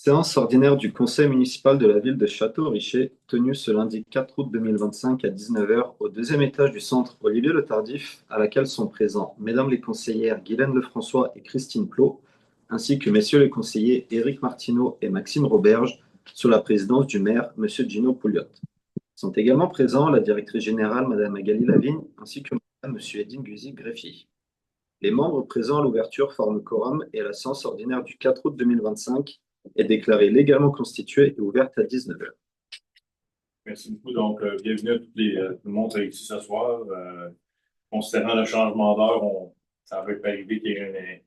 Séance ordinaire du conseil municipal de la ville de Château-Richer, tenue ce lundi 4 août 2025 à 19 heures au deuxième étage du centre Olivier Le Tardif, à laquelle sont présents Mesdames les conseillères Guylaine Lefrançois et Christine Plot, ainsi que Messieurs les conseillers Éric Martineau et Maxime Roberge, sous la présidence du maire, Monsieur Gino Pouliot. Sont également présents la directrice générale, Madame Magali Lavigne, ainsi que Madame Monsieur Edine Guzy-Greffier. Les membres présents à l'ouverture forment quorum et la séance ordinaire du 4 août 2025 est déclarée légalement constituée et ouverte à 19 heures. Merci beaucoup. Donc, bienvenue à tout le monde ici ce soir. Considérant le changement d'heure, ça va pas arriver qu'il y ait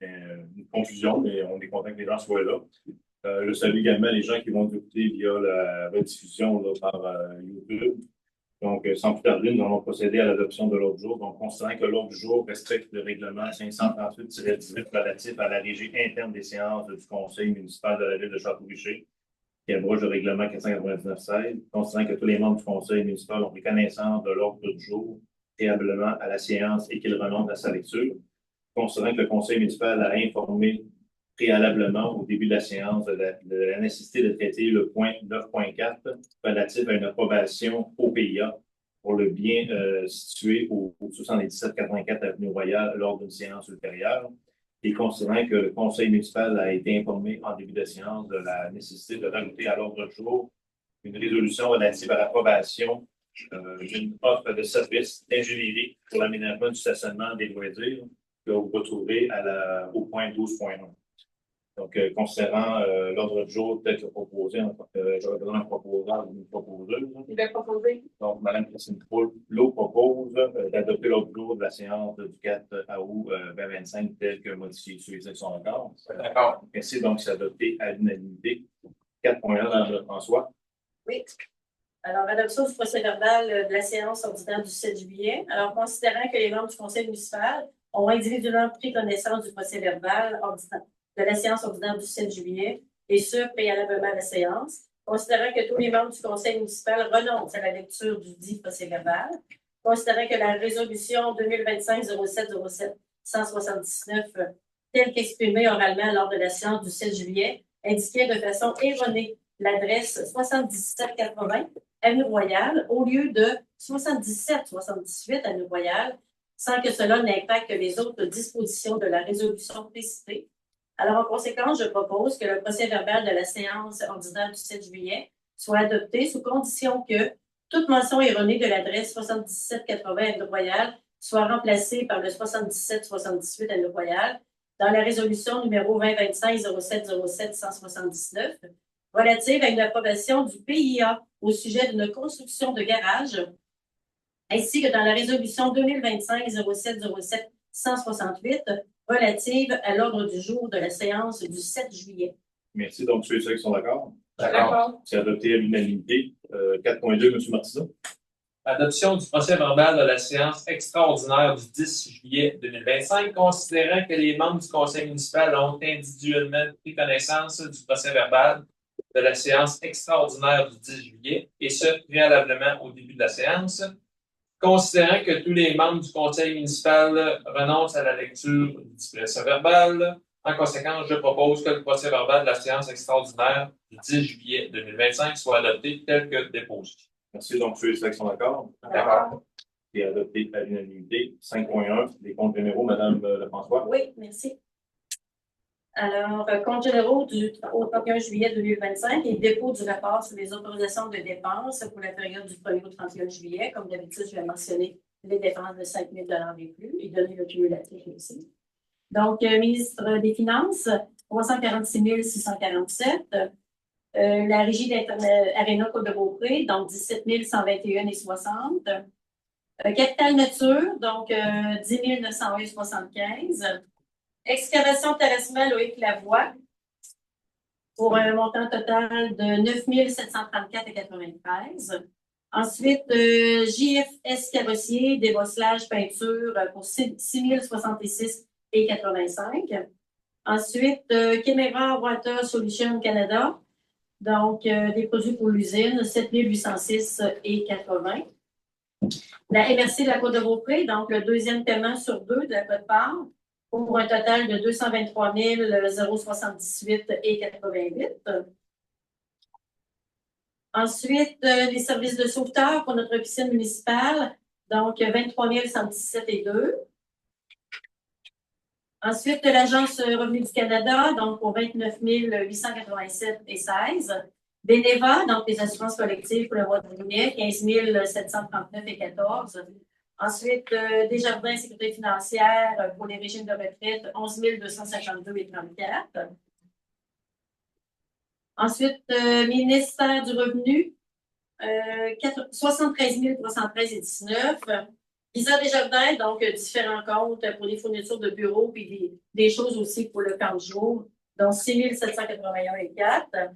une confusion, mais on est content que les gens soient là. Je salue également les gens qui vont nous écouter via la rediffusion là, par YouTube. Donc, sans plus tarder, nous allons procéder à l'adoption de l'ordre du jour. Donc, considérant que l'ordre du jour respecte le règlement 538-18 relatif à la régie interne des séances du conseil municipal de la ville de Château-Richer, qui abroge le règlement 499-16, considérant que tous les membres du conseil municipal ont pris connaissance de l'ordre du jour préalablement à la séance et qu'ils renoncent à sa lecture, considérant que le conseil municipal a informé préalablement au début de la séance de la nécessité de traiter le point 9.4 relatif à une approbation OPIA pour le bien situé au 7784 Avenue Royale lors d'une séance ultérieure. Et considérant que le conseil municipal a été informé en début de séance de la nécessité de rajouter à l'ordre du jour une résolution relative à l'approbation d'une offre de service d'ingénierie pour l'aménagement du stationnement des loisirs que vous retrouverez au point 12.1. Donc, considérant l'ordre du jour tel que proposé, j'aurais besoin d'un proposeur ou d'une proposeuse. Il va proposer. Donc, Mme Christine Plot propose d'adopter l'ordre du jour de la séance du 4 août 2025 tel que modifié sur les sections d'accord. D'accord. Merci, donc c'est adopté à l'unanimité. 4.1, Mme François. Oui. Alors, adoption du procès-verbal de la séance ordinaire du 7 juillet. Alors, considérant que les membres du conseil municipal ont individuellement pris connaissance du procès-verbal de la séance ordinaire du 7 juillet, et ce, préalablement à la séance, considérant que tous les membres du conseil municipal renoncent à la lecture du dit procès-verbal, considérant que la résolution 2025-07-07-179, telle qu'exprimée oralement lors de la séance du 7 juillet, indiquait de façon erronée l'adresse 7780 Avenue Royale au lieu de 7778 Avenue Royale, sans que cela n'impacte les autres dispositions de la résolution précitée. Alors, en conséquence, je propose que le procès-verbal de la séance ordinaire du 7 juillet soit adopté sous condition que toute mention erronée de l'adresse 7780 Avenue Royale soit remplacée par le 7778 Avenue Royale dans la résolution numéro 2025-07-07-179 relative à une approbation du PIA au sujet d'une construction de garage, ainsi que dans la résolution 2025-07-07-168 relative à l'ordre du jour de la séance du 7 juillet. Merci. Donc, ceux et ceux qui sont d'accord? D'accord. C'est adopté à l'unanimité. 4.2, M. Martineau. Adoption du procès-verbal de la séance extraordinaire du 10 juillet 2025, considérant que les membres du conseil municipal ont individuellement pris connaissance du procès-verbal de la séance extraordinaire du 10 juillet, et ce, préalablement au début de la séance. Considérant que tous les membres du conseil municipal renoncent à la lecture du procès-verbal, en conséquence, je propose que le procès-verbal de la séance extraordinaire du 10 juillet 2025 soit adopté tel que déposé. Merci. Donc, ceux et ceux qui sont d'accord? D'accord. Et adopté à l'unanimité. 5.1, les comptes généraux, Mme Lefrançois. Oui, merci. Alors, comptes généraux au 31 juillet 2025 et dépôt du rapport sur les autorisations de dépenses pour la période du 1er au 31 juillet. Comme d'habitude, je vais mentionner les dépenses de 5 000 et plus et donner le cumulatif aussi. Donc, ministre des Finances, 346 647. La régie d'Internet Arena Côte-de-Beaupré, donc 17 121,60. Capital Nature, donc 10 901,75. Excavation terrassement Loïc Lavoie pour un montant total de 9 734,93. Ensuite, JFS Carrossier, débosselage peinture pour 6 066,85. Ensuite, Chemera Water Solutions Canada, donc des produits pour l'usine, 7 806,80. La MRC de la Côte-de-Beaupré, donc le deuxième paiement sur deux de la Côte-Part, pour un total de 223 078,88. Ensuite, les services de sauveteur pour notre piscine municipale, donc 23 117,2. Ensuite, l'Agence Revenu du Canada, donc pour 29 887,16. Beneva, donc les assurances collectives pour le mois de juillet, 15 739,14. Ensuite, Desjardins Sécurité financière pour les régimes de retraite, 11 252,34. Ensuite, ministère du Revenu, 73 313,19. Lisa Desjardins, donc différents comptes pour les fournitures de bureaux puis des choses aussi pour le camp de jour, donc 6 781,4.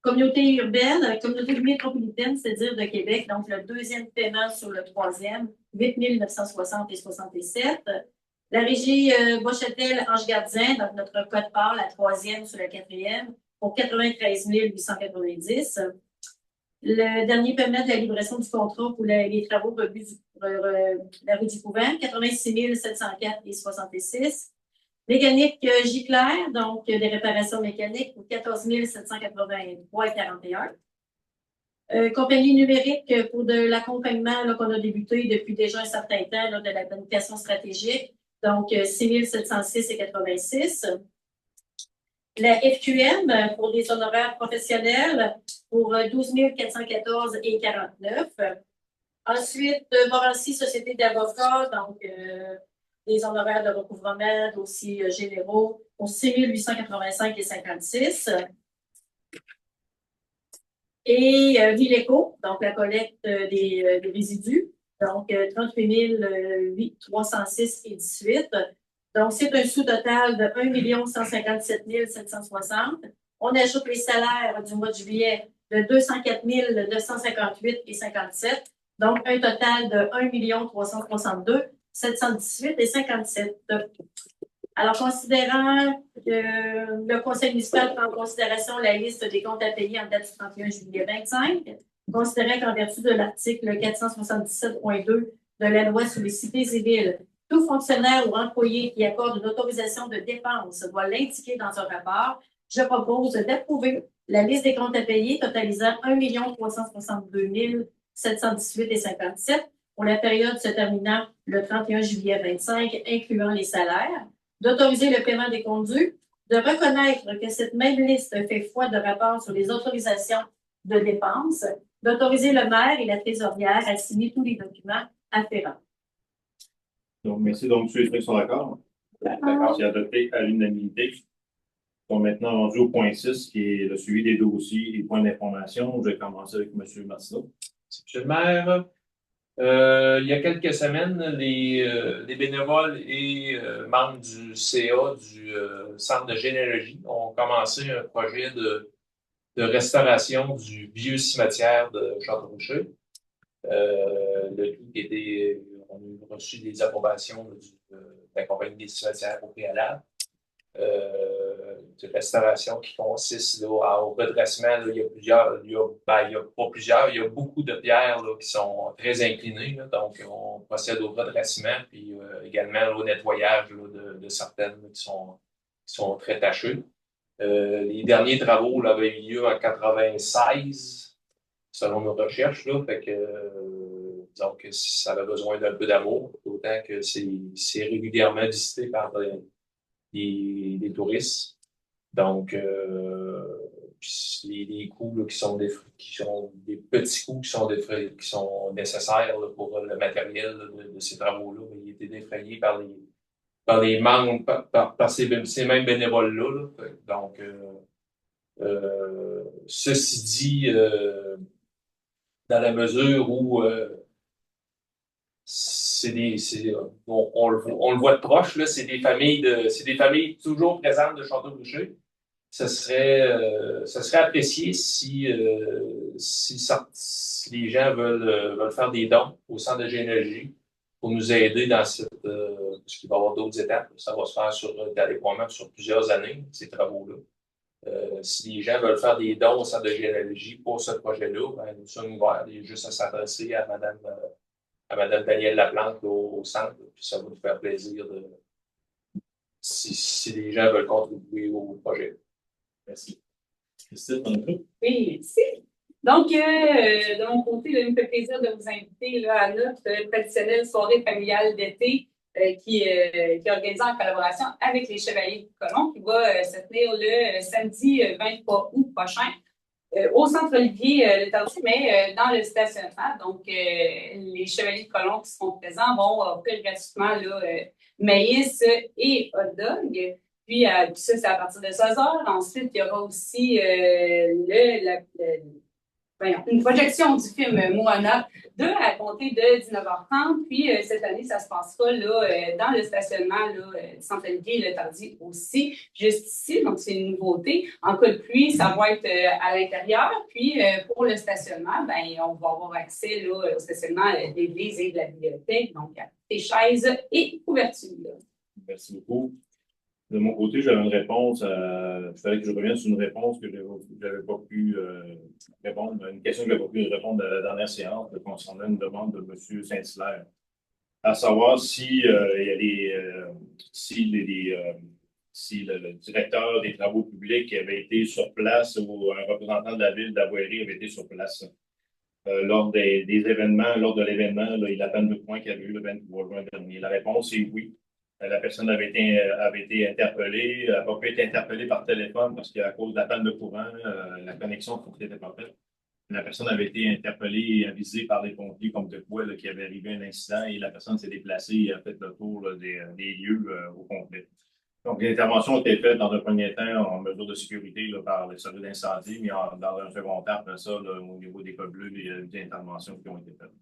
Communauté urbaine, communauté métropolitaine, c'est-à-dire de Québec, donc le deuxième paiement sur le troisième, 8 960,67. La régie Bois-Châtel-Ange-Gardien, donc notre code-part, la troisième sur la quatrième, pour 93 890. Le dernier paiement de la livraison du contrat pour les travaux la rue du Couvent, 86 704,66. Mécanique Giclair, donc des réparations mécaniques pour 14 783,41. Compagnie numérique pour de l'accompagnement qu'on a débuté depuis déjà un certain temps là, de la planification stratégique, donc 6 706,86. La FQM pour des honoraires professionnels pour 12 414,49. Ensuite, Morancy, Société d'avocats, donc des honoraires de recouvrement, dossiers généraux pour 6 885,56. Et Vileco, donc la collecte des résidus, donc 38 306,18. Donc, c'est un sous-total de 1 157 760. On ajoute les salaires du mois de juillet de 204 958,57. Donc, un total de 1 362 718,57. Alors, considérant que le Conseil municipal prend en considération la liste des comptes à payer en date du 31 juillet 25, considérant qu'en vertu de l'article 477.2 de la loi sur les cités civiles, tout fonctionnaire ou employé qui accorde une autorisation de dépense doit l'indiquer dans un rapport, je propose d'approuver la liste des comptes à payer totalisant 1 362 718,57 pour la période se terminant le 31 juillet 25, incluant les salaires, d'autoriser le paiement des comptes dus, de reconnaître que cette même liste fait foi de rapports sur les autorisations de dépenses, d'autoriser le maire et la trésorière à signer tous les documents afférents. Donc, merci. Donc, tous les trucs sont d'accord? D'accord. C'est adopté à l'unanimité. On est maintenant rendu au point 6, qui est le suivi des dossiers et points d'information. Je vais commencer avec M. Martineau. Monsieur le maire, il y a quelques semaines, les bénévoles et membres du CA du Centre de généalogie ont commencé un projet de restauration du vieux cimetière de Château-Rocher. Le tout qui était, on a reçu des approbations de la compagnie des cimetières au préalable. De restauration qui consiste là, au redressement. Là, il y a plusieurs, il y a pas plusieurs, il y a beaucoup de pierres là, qui sont très inclinées. Là, donc, on procède au redressement puis également au nettoyage là, de certaines là, qui sont très tachées. Les derniers travaux là, avaient eu lieu en 96, selon nos recherches. Là, fait que, donc, ça avait besoin d'un peu d'amour, d'autant que c'est régulièrement visité par des touristes. Donc, les coûts là, qui sont des petits coûts qui sont nécessaires là, pour le matériel là, de ces travaux-là, ils étaient défrayés par les membres, par ces mêmes bénévoles-là. Là. Donc, ceci dit, dans la mesure où on le voit de proche, là, c'est des familles toujours présentes de Château-Boucher. Ce serait apprécié si les gens veulent faire des dons au centre de généalogie pour nous aider dans parce qu'il va y avoir d'autres étapes. Ça va se faire déploiement sur plusieurs années, ces travaux-là. Si les gens veulent faire des dons au centre de généalogie pour ce projet-là, ben, nous sommes ouverts. Il y a juste à s'adresser à Mme Danielle Laplante au centre, puis ça va nous faire plaisir si les gens veulent contribuer au projet. Merci. Christine, on a fait? Oui, merci. Donc, de mon côté, là, il me fait plaisir de vous inviter là, à notre traditionnelle soirée familiale d'été qui est organisée en collaboration avec les Chevaliers du Colomb, qui va se tenir le samedi 23 août prochain au Centre Olivier Le Tardy, mais dans le stationnement. Donc, les Chevaliers de Colomb qui seront présents vont offrir gratuitement là, maïs et hot dog. Puis, ça, c'est à partir de 16 heures. Ensuite, il y aura aussi une projection du film Moana 2 à compter de 19h30. Puis, cette année, ça se passera là, dans le stationnement là, du Centre Olivier Le Tardy aussi, juste ici. Donc, c'est une nouveauté. En cas de pluie, ça va être à l'intérieur. Puis, pour le stationnement, ben, on va avoir accès là, au stationnement de l'église et de la bibliothèque. Donc, des chaises et couvertures. Merci beaucoup. De mon côté, j'avais une réponse. Il fallait que je revienne sur une réponse que je n'avais pas pu répondre, une question que je n'avais pas pu répondre à la dernière séance concernant une demande de M. Saint-Hilaire. À savoir si, si le directeur des travaux publics avait été sur place ou un représentant de la ville d'Avoirie avait été sur place. Lors des événements, lors de l'événement, il a peine de points qu'il y avait eu le 23 juin dernier. La réponse est oui. La personne avait été interpellée. Elle n'a pas pu être interpellée par téléphone parce qu'à cause de la panne de courant, la connexion n'était pas faite. La personne avait été interpellée et avisée par les pompiers comme de quoi qu'il avait arrivé un incident et la personne s'est déplacée et a fait le tour là, des lieux au complet. Donc, l'intervention a été faite dans un premier temps en mesure de sécurité là, par les services d'incendie, mais dans un second temps, après ça, là, au niveau des codes bleus, il y a eu des interventions qui ont été faites.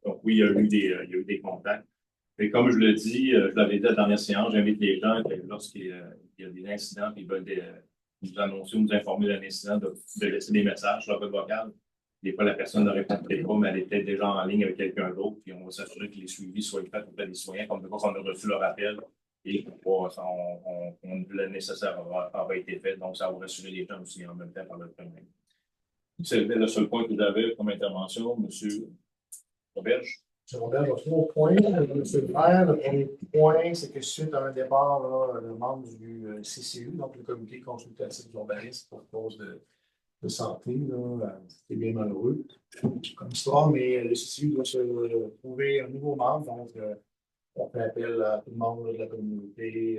Donc, oui, il y a eu des contacts. Et comme je le dis, je l'avais dit à la dernière séance, j'invite les gens que lorsqu'il y a des incidents et ils veulent nous annoncer ou nous informer d'un incident, de laisser des messages sur la boîte vocale. Des fois, la personne ne répondait pas, mais elle était déjà en ligne avec quelqu'un d'autre, puis on va s'assurer que les suivis soient faits auprès des citoyens, comme de fois qu'on a reçu leur appel et le nécessaire aura été fait. Donc, ça va rassurer les gens aussi en même temps par le premier. C'était le seul point que j'avais comme intervention, M. Roberge. M. Robert, j'ai 3 points. M. le maire, le premier point, c'est que suite à un départ, là, le membre du CCU, donc le comité consultatif d'urbanisme pour cause de santé, c'est bien malheureux comme histoire, mais le CCU doit se trouver un nouveau membre, donc on fait appel à tout le monde de la communauté,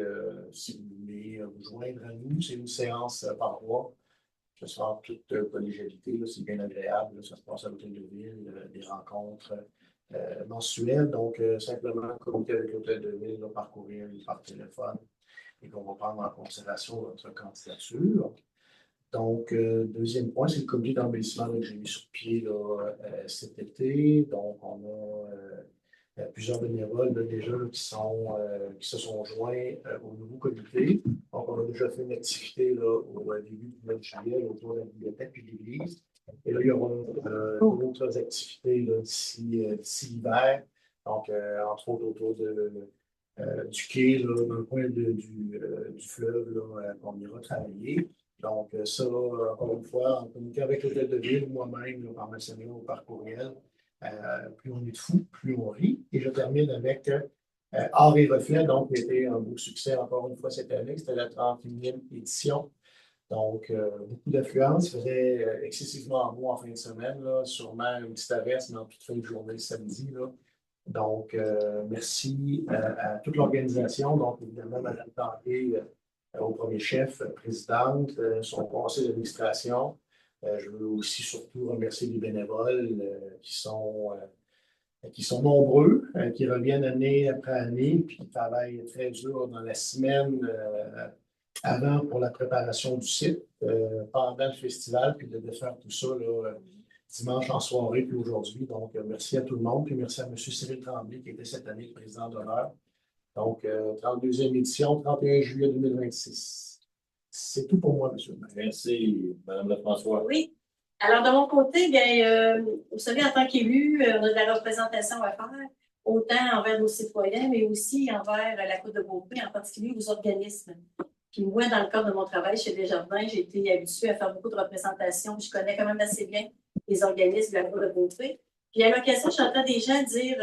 si vous voulez vous joindre à nous, c'est une séance par mois. Ça se fait en toute collégialité, c'est bien agréable, ça se passe à l'hôtel de ville, des rencontres mensuelles, donc simplement communiquer avec l'hôtel de ville, par courriel, par téléphone, et qu'on va prendre en considération votre candidature. Donc, deuxième point, c'est le comité d'embellissement que j'ai mis sur pied là, cet été. Donc, on a plusieurs bénévoles là, déjà là, qui se sont joints au nouveau comité. Donc, on a déjà fait une activité là, au début du mois de juillet autour de la bibliothèque et de l'église. Et là, il y aura d'autres activités d'ici l'hiver. Donc, entre autres autour du quai, là, dans le coin du fleuve, qu'on ira travailler. Donc, ça, encore une fois, en communiquant avec l'hôtel de ville, moi-même, par messenger ou par courriel, plus on est de fous, plus on rit. Et je termine avec Art et Reflet, donc, qui a été un beau succès encore une fois cette année. C'était la 31e édition. Donc, beaucoup d'affluence. Il faisait excessivement beau en fin de semaine, là, sûrement une petite averse, mais en toute fin de journée samedi. Là. Donc, merci à toute l'organisation. Donc, évidemment, Mme Tanguay, au premier chef, présidente, son conseil d'administration. Je veux aussi surtout remercier les bénévoles qui sont nombreux, qui reviennent année après année, puis qui travaillent très dur dans la semaine avant pour la préparation du site, pendant le festival, puis de faire tout ça là, dimanche en soirée, puis aujourd'hui. Donc, merci à tout le monde, puis merci à M. Cyril Tremblay, qui était cette année le président d'honneur. Donc, 32e édition, 31 juillet 2026. C'est tout pour moi, M. le maire. Merci, Mme Lefrançois. Oui. Alors, de mon côté, bien, vous savez, en tant qu'élu, on a de la représentation à faire, autant envers nos citoyens, mais aussi envers la Côte de Beaupré, en particulier aux organismes. Puis moi, dans le cadre de mon travail chez Desjardins, j'ai été habituée à faire beaucoup de représentations. Je connais quand même assez bien les organismes de la Côte de Beaupré. Puis à l'occasion, j'entends des gens dire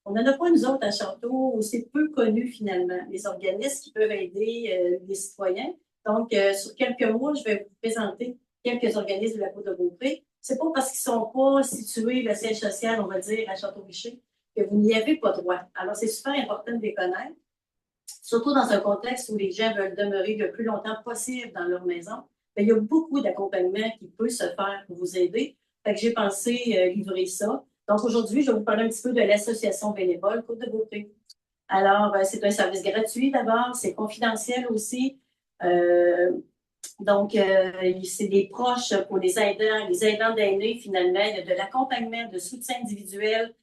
on n'en a pas nous autres à Château, où c'est peu connu finalement, les organismes qui peuvent aider les citoyens. Donc, sur quelques mois, je vais vous présenter quelques organismes de la Côte-de-Beaupré. C'est pas parce qu'ils ne sont pas situés, le siège social, on va dire, à Château-Richer, que vous n'y avez pas droit. Alors, c'est super important de les connaître, surtout dans un contexte où les gens veulent demeurer le plus longtemps possible dans leur maison. Bien, il y a beaucoup d'accompagnement qui peut se faire pour vous aider. Fait que j'ai pensé livrer ça. Donc, aujourd'hui, je vais vous parler un petit peu de l'Association bénévole Côte-de-Beaupré. Alors, c'est un service gratuit d'abord, c'est confidentiel aussi. Donc, c'est des proches pour les aidants d'aînés, finalement. Il y a de l'accompagnement, de soutien individuel.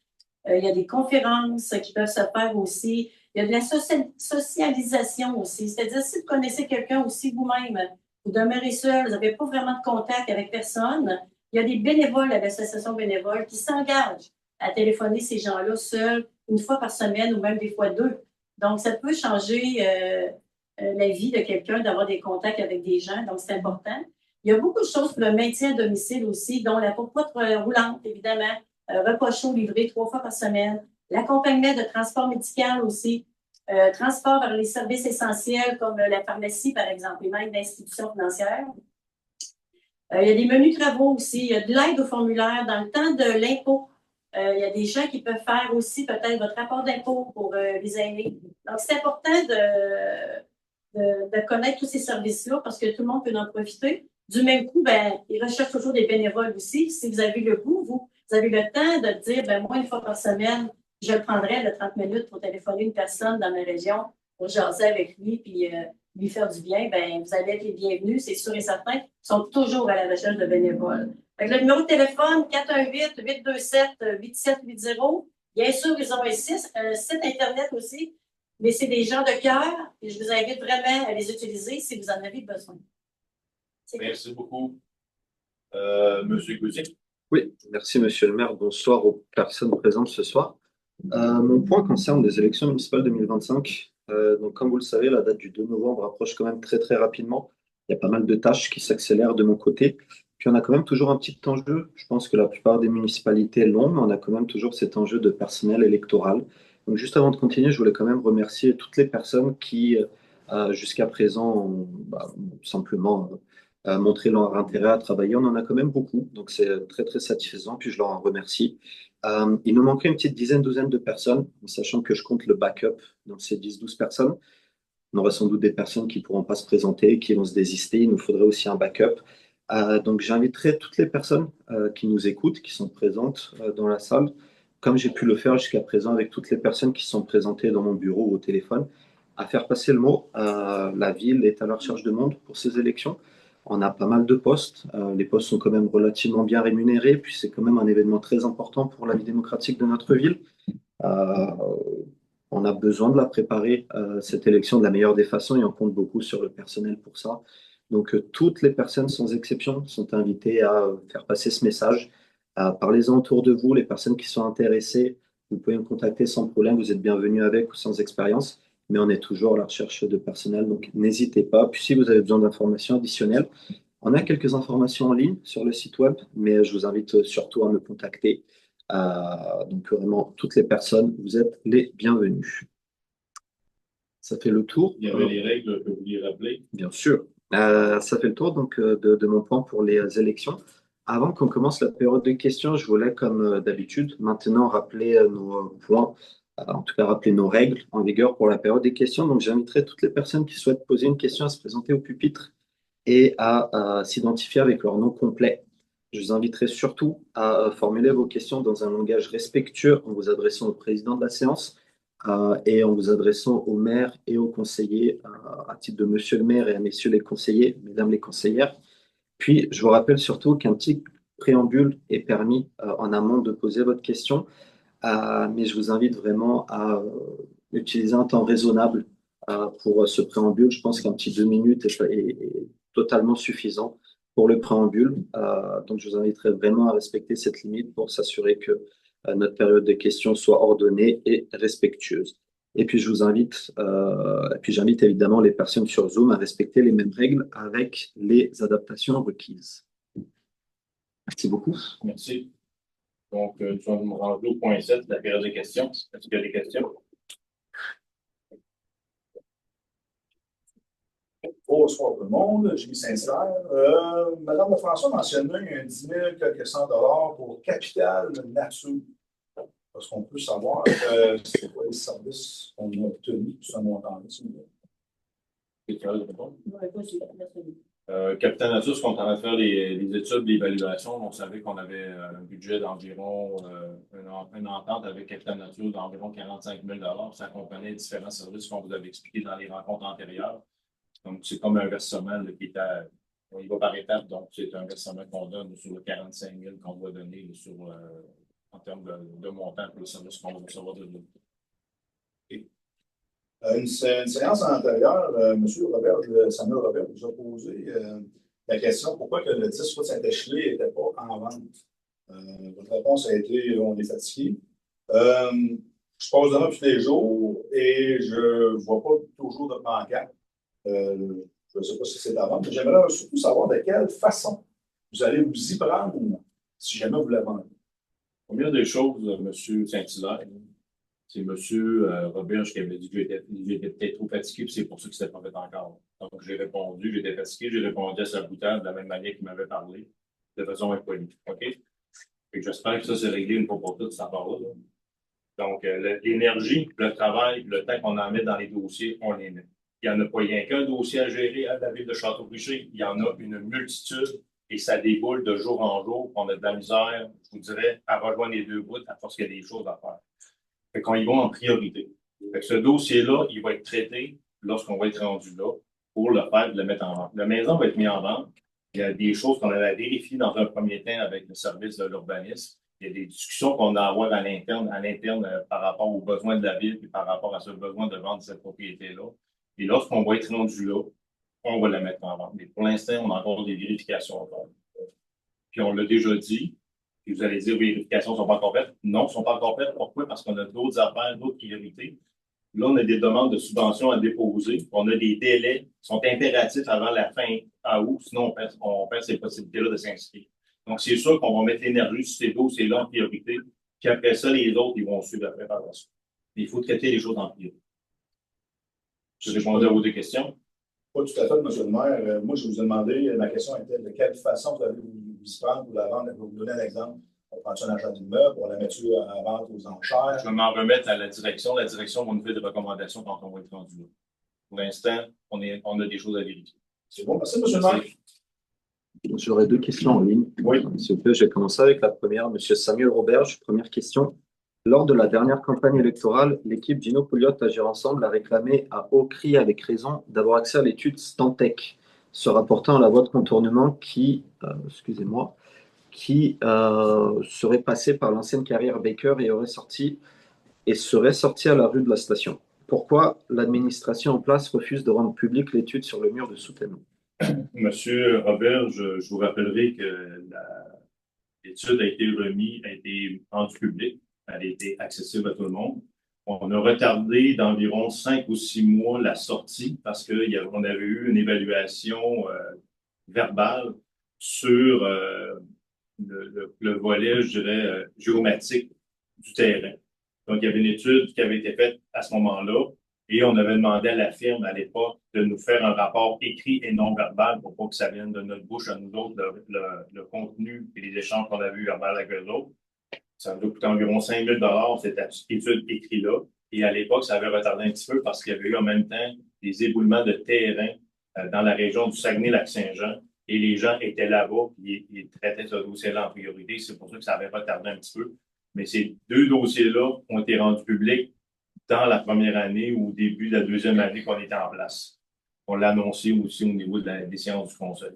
Il y a des conférences qui peuvent se faire aussi. Il y a de la socialisation aussi. C'est-à-dire, si vous connaissez quelqu'un aussi vous-même, vous demeurez seul, vous n'avez pas vraiment de contact avec personne, il y a des bénévoles à l'association bénévole qui s'engagent à téléphoner ces gens-là seuls une fois par semaine ou même des fois deux. Donc, ça peut changer la vie de quelqu'un d'avoir des contacts avec des gens. Donc, c'est important. Il y a beaucoup de choses pour le maintien à domicile aussi, dont la popote roulante, évidemment, repas chaud livré 3 fois par semaine, l'accompagnement de transport médical aussi, transport vers les services essentiels comme la pharmacie, par exemple, et même d'institutions financières. Il y a des menus travaux aussi, il y a de l'aide au formulaire dans le temps de l'impôt. Il y a des gens qui peuvent faire aussi peut-être votre rapport d'impôt pour les aînés. Donc, c'est important de connaître tous ces services-là parce que tout le monde peut en profiter. Du même coup, ben, ils recherchent toujours des bénévoles aussi. Si vous avez le goût, vous avez le temps de dire, ben, moi, une fois par semaine, je le prendrai de 30 minutes pour téléphoner une personne dans ma région pour jaser avec lui puis lui faire du bien. Ben, vous allez être les bienvenus, c'est sûr et certain. Ils sont toujours à la recherche de bénévoles. Fait que le numéro de téléphone, 418-827-8780. Bien sûr, ils ont un site Internet aussi, mais c'est des gens de cœur et je vous invite vraiment à les utiliser si vous en avez besoin. Merci beaucoup. Monsieur Gauthier. Oui, merci Monsieur le maire. Bonsoir aux personnes présentes ce soir. Mon point concerne les élections municipales 2025. Donc, comme vous le savez, la date du 2 novembre approche quand même très très rapidement. Il y a pas mal de tâches qui s'accélèrent de mon côté. Puis on a quand même toujours un petit enjeu. Je pense que la plupart des municipalités l'ont, mais on a quand même toujours cet enjeu de personnel électoral. Donc juste avant de continuer, je voulais quand même remercier toutes les personnes qui, jusqu'à présent, ont simplement montré leur intérêt à travailler. On en a quand même beaucoup, donc c'est très très satisfaisant. Puis je leur en remercie. Il nous manquait une petite dizaine, douzaine de personnes, en sachant que je compte le backup, donc c'est 10-12 personnes. On aura sans doute des personnes qui ne pourront pas se présenter, qui vont se désister. Il nous faudrait aussi un backup. Donc j'inviterai toutes les personnes qui nous écoutent, qui sont présentes dans la salle, comme j'ai pu le faire jusqu'à présent avec toutes les personnes qui sont présentées dans mon bureau ou au téléphone, à faire passer le mot. La ville est à la recherche de monde pour ces élections. On a pas mal de postes. Les postes sont quand même relativement bien rémunérés, puis c'est quand même un événement très important pour la vie démocratique de notre ville. Euh, on a besoin de la préparer, cette élection, de la meilleure des façons, et on compte beaucoup sur le personnel pour ça. Donc, toutes les personnes, sans exception, sont invitées à faire passer ce message. Parlez-en autour de vous, les personnes qui sont intéressées, vous pouvez me contacter sans problème, vous êtes bienvenus avec ou sans expérience, mais on est toujours à la recherche de personnel, donc n'hésitez pas. Puis si vous avez besoin d'informations additionnelles, on a quelques informations en ligne sur le site web, mais je vous invite surtout à me contacter. Donc vraiment, toutes les personnes, vous êtes les bienvenus. Ça fait le tour. Il y avait les règles que vous vouliez rappeler. Bien sûr. Ça fait le tour donc de mon point pour les élections. Avant qu'on commence la période de questions, je voulais, comme d'habitude, maintenant rappeler nos points, en tout cas rappeler nos règles en vigueur pour la période des questions. Donc j'inviterai toutes les personnes qui souhaitent poser une question à se présenter au pupitre et à s'identifier avec leur nom complet. Je vous inviterai surtout à formuler vos questions dans un langage respectueux en vous adressant au président de la séance et en vous adressant au maire et aux conseillers à titre de monsieur le maire et à messieurs les conseillers, mesdames les conseillères. Puis, je vous rappelle surtout qu'un petit préambule est permis en amont de poser votre question, mais je vous invite vraiment à utiliser un temps raisonnable pour ce préambule. Je pense qu'un petit 2 minutes est totalement suffisant pour le préambule. Donc, je vous inviterai vraiment à respecter cette limite pour s'assurer que notre période de questions soit ordonnée et respectueuse. Et puis, j'invite évidemment les personnes sur Zoom à respecter les mêmes règles avec les adaptations requises. Merci beaucoup. Merci. Donc, tu vas nous rendre au point 7 de la période de questions. Est-ce qu'il y a des questions? Bonsoir tout le monde, Jimmy Saint-Hilaire. Madame Lefrançois mentionnait un 10 000 quelques cent dollars pour capital nature. Est-ce qu'on peut savoir c'est quoi les services qu'on a obtenus pour ce montant-là? Capitaine Nature, ce qu'on est en train de faire les études, l'évaluation, on savait qu'on avait un budget d'environ, une entente avec Capitaine Nature d'environ 45 000 $. Ça comprenait différents services qu'on vous avait expliqués dans les rencontres antérieures. Donc, c'est comme un versement là, qui est on y va par étapes, donc c'est un versement qu'on donne sur le 45 000 qu'on va donner sur, en termes de montant pour le service qu'on va recevoir de l'autre. Une séance antérieure, M. Samuel Robert vous a posé la question pourquoi que le 10 route Saint-Échelé n'était pas en vente. Votre réponse a été on est fatigué. Je pose devant tous les jours et je ne vois pas toujours de pancarte. Je ne sais pas si c'est à vendre, mais j'aimerais surtout savoir de quelle façon vous allez vous y prendre si jamais vous la vendez. Première des choses, M. Saint-Hilaire, c'est M. Roberge qui avait dit que j'étais peut-être trop fatigué, puis c'est pour ça que c'était pas fait encore. Donc, j'ai répondu, j'étais fatigué, j'ai répondu à sa boutade de la même manière qu'il m'avait parlé, de façon impolie. OK? Et j'espère que ça s'est réglé une fois pour toutes, cette part-là. Donc, l'énergie, le travail, le temps qu'on en met dans les dossiers, on les met. Il n'y en a pas rien qu'un dossier à gérer à la ville de Château-Richer. Il y en a une multitude et ça déboule de jour en jour. On a de la misère, je vous dirais, à rejoindre les deux bouts à force qu'il y a des choses à faire. Fait qu'on y va en priorité. Fait que ce dossier-là, il va être traité lorsqu'on va être rendu là pour le faire et le mettre en vente. La maison va être mise en vente. Il y a des choses qu'on avait vérifiées dans un premier temps avec le service de l'urbanisme. Il y a des discussions qu'on a à avoir à l'interne par rapport aux besoins de la ville et par rapport à ce besoin de vendre cette propriété-là. Et lorsqu'on va être rendu là, on va la mettre en vente. Mais pour l'instant, on a encore des vérifications à faire. Puis on l'a déjà dit. Puis vous allez dire, oui, les vérifications ne sont pas encore faites. Non, elles ne sont pas encore faites. Pourquoi? Parce qu'on a d'autres affaires, d'autres priorités. Là, on a des demandes de subventions à déposer. On a des délais qui sont impératifs avant la fin août. Sinon, on perd ces possibilités-là de s'inscrire. Donc, c'est sûr qu'on va mettre l'énergie sur ces dossiers-là en priorité. Puis après ça, les autres, ils vont suivre après par la suite. Il faut traiter les choses en priorité. Je répondais à vos deux questions. Pas tout à fait, M. le maire. Moi, je vous ai demandé, ma question était de quelle façon vous allez vous y prendre pour la vendre. Je vais vous donner un exemple. On prend un achat d'immeuble, on la met à vente aux enchères. Je vais m'en remettre à la direction. La direction va nous faire des recommandations quand on va être rendu là. Pour l'instant, on a des choses à vérifier. C'est bon, merci, M. le maire. J'aurais deux questions en ligne. Oui. S'il vous plaît, je vais commencer avec la première. Monsieur Samuel Roberge, première question. Lors de la dernière campagne électorale, l'équipe Gino Pouliot Agir Ensemble a réclamé à haut cri avec raison d'avoir accès à l'étude Stantec, se rapportant à la voie de contournement qui serait passée par l'ancienne carrière Baker et serait sortie à la rue de la station. Pourquoi l'administration en place refuse de rendre publique l'étude sur le mur de soutènement? Monsieur Robert, je vous rappellerai que l'étude a été rendue publique. Elle a été accessible à tout le monde. On a retardé d'environ 5 ou 6 mois la sortie parce qu'on avait eu une évaluation verbale sur le volet, je dirais, géomatique du terrain. Donc, il y avait une étude qui avait été faite à ce moment-là et on avait demandé à la firme à l'époque de nous faire un rapport écrit et non verbal pour pas que ça vienne de notre bouche à nous autres, le contenu et les échanges qu'on avait eu verbal avec eux autres. Ça nous a coûté environ 5 000 $ cette étude écrite-là. Et à l'époque, ça avait retardé un petit peu parce qu'il y avait eu en même temps des éboulements de terrain dans la région du Saguenay-Lac-Saint-Jean. Et les gens étaient là-bas, puis ils traitaient ce dossier-là en priorité. C'est pour ça que ça avait retardé un petit peu. Mais ces deux dossiers-là ont été rendus publics dans la première année ou au début de la deuxième année qu'on était en place. On l'a annoncé aussi au niveau des séances du Conseil.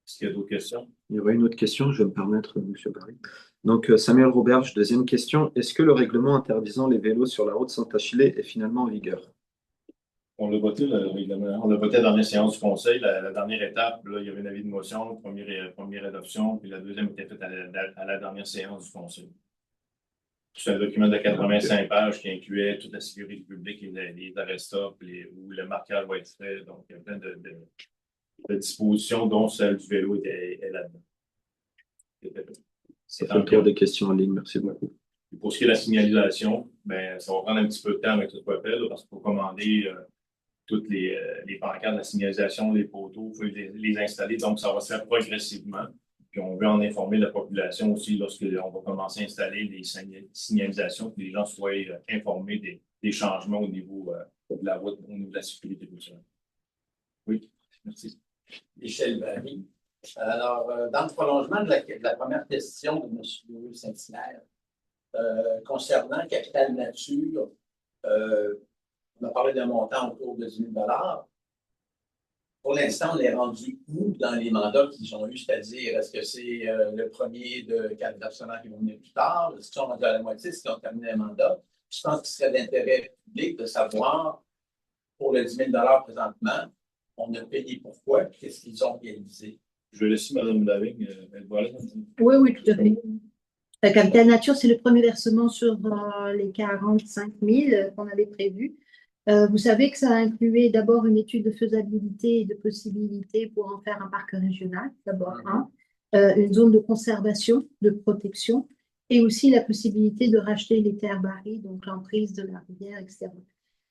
Est-ce qu'il y a d'autres questions? Il y aurait une autre question, je vais me permettre, M. Barry. Donc, Samuel Roberge, deuxième question. Est-ce que le règlement interdisant les vélos sur la route Saint-Achille est finalement en vigueur? On l'a voté, le règlement. On l'a voté à la dernière séance du Conseil. La dernière étape, là, il y avait un avis de motion, première adoption, puis la deuxième était faite à la dernière séance du Conseil. C'est un document de 85 pages qui incluait toute la sécurité publique et les arrêts stop, où le marquage va être fait. Donc, il y a plein de dispositions, dont celle du vélo est là-dedans. C'est un tour des questions en ligne. Merci beaucoup. Et pour ce qui est de la signalisation, ben, ça va prendre un petit peu de temps avec ce qu'on fait, parce qu'il faut commander toutes les pancartes, la signalisation, les poteaux, il faut les installer. Donc, ça va se faire progressivement. Puis, on veut en informer la population aussi lorsque on va commencer à installer les signalisations, que les gens soient informés des changements au niveau de la route, au niveau de la sécurité routière. Oui, merci. Michel Barry. Alors, dans le prolongement de la première question de M. Saint-Hilaire, concernant Capital Nature, on a parlé d'un montant autour de 10 000 $. Pour l'instant, on est rendu où dans les mandats qu'ils ont eus, c'est-à-dire, est-ce que c'est le premier de 4 versements qui vont venir plus tard? Est-ce qu'ils sont rendus à la moitié, est-ce qu'ils ont terminé un mandat? Je pense qu'il serait d'intérêt public de savoir, pour le 10 000 $ présentement, on a payé pourquoi, qu'est-ce qu'ils ont réalisé? Je vais laisser Mme Lavigne. Oui, tout à fait. La Capital Nature, c'est le premier versement sur les 45 000 qu'on avait prévu. Vous savez que ça incluait d'abord une étude de faisabilité et de possibilité pour en faire un parc régional, d'abord une zone de conservation, de protection, et aussi la possibilité de racheter les terres barries, donc l'emprise de la rivière, etc.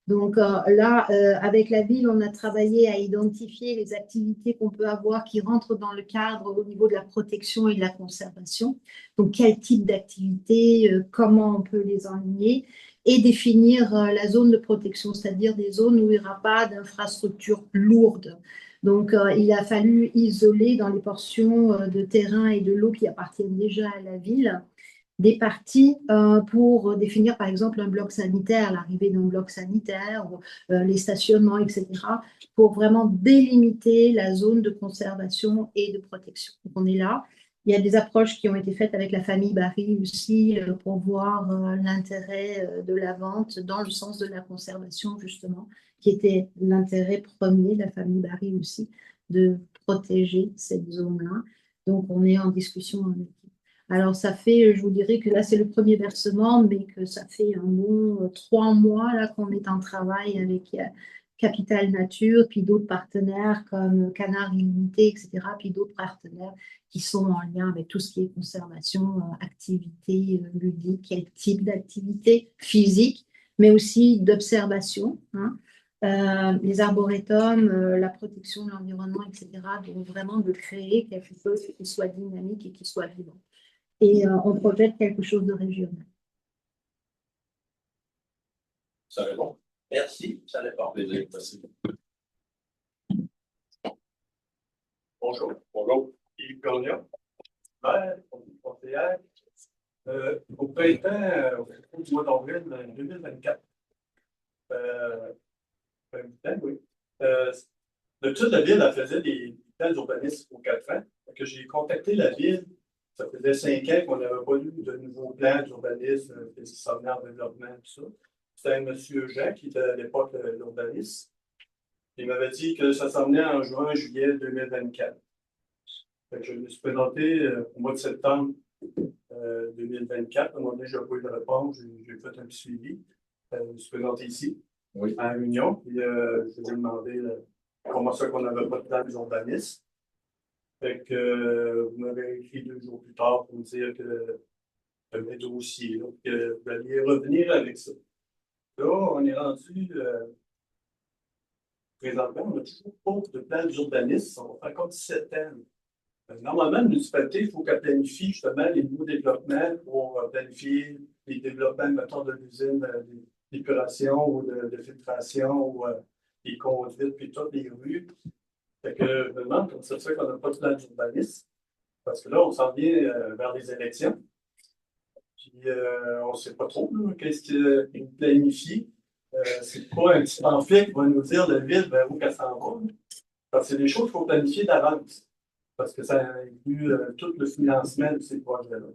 Donc là, avec la ville, on a travaillé à identifier les activités qu'on peut avoir qui rentrent dans le cadre au niveau de la protection et de la conservation. Donc, quel type d'activités, comment on peut les enligner et définir la zone de protection, c'est-à-dire des zones où il n'y aura pas d'infrastructures lourdes. Donc, il a fallu isoler dans les portions de terrain et de l'eau qui appartiennent déjà à la ville des parties pour définir, par exemple, un bloc sanitaire, l'arrivée d'un bloc sanitaire, les stationnements, etc., pour vraiment délimiter la zone de conservation et de protection. Donc, on est là. Il y a des approches qui ont été faites avec la famille Barry aussi pour voir l'intérêt de la vente dans le sens de la conservation, justement, qui était l'intérêt premier de la famille Barry aussi, de protéger cette zone-là. Donc, on est en discussion avec. Alors, ça fait, je vous dirais que là, c'est le premier versement, mais que ça fait un bon 3 mois là qu'on est en travail avec Capital Nature, puis d'autres partenaires comme Canard Illimité, etc., puis d'autres partenaires qui sont en lien avec tout ce qui est conservation, activité ludique, quel type d'activité physique, mais aussi d'observation. Les arboretums, la protection de l'environnement, etc., donc vraiment de créer quelque chose qui soit dynamique et qui soit vivant. Et on projette quelque chose de régional. Ça répond? Merci, ça répond. Plaisir, merci. Bonjour. Bonjour. Yves Gagnon, maire, conseillère. Au printemps, au mois d'avril 2024. Oui. D'habitude, la ville elle faisait des plans urbanistes aux 4 ans. Donc, j'ai contacté la ville. Ça faisait 5 ans qu'on n'avait pas eu de nouveaux plans d'urbanisme, des sommaires de développement, tout ça. C'était un monsieur Jean qui était à l'époque l'urbaniste. Il m'avait dit que ça s'en venait en juin, juillet 2024. Je me suis présenté au mois de septembre 2024. À un moment donné, je n'ai pas eu de réponse. J'ai fait un petit suivi. Je me suis présenté ici, à la réunion. Puis, je lui ai demandé comment ça qu'on n'avait pas de plan d'urbanisme. Fait que vous m'avez écrit 2 jours plus tard pour me dire que le dossier, donc que vous alliez revenir avec ça. Là, on est rendu présentement, on a toujours pas de plan d'urbanisme, on va faire comme 17 ans. Normalement, la municipalité, il faut qu'elle planifie justement les nouveaux développements pour planifier les développements, mettons, de l'usine d'épuration ou de filtration ou les conduites, puis toutes les rues. Fait que je me demande comment ça se fait qu'on n'a pas de plan d'urbanisme. Parce que là, on s'en vient vers les élections. Puis on ne sait pas trop qu'est-ce qu'ils planifient. C'est pas un petit pamphlet qui va nous dire la ville vers où qu'elle s'en va. Parce que c'est des choses qu'il faut planifier d'avance. Parce que ça inclut tout le financement de ces projets-là.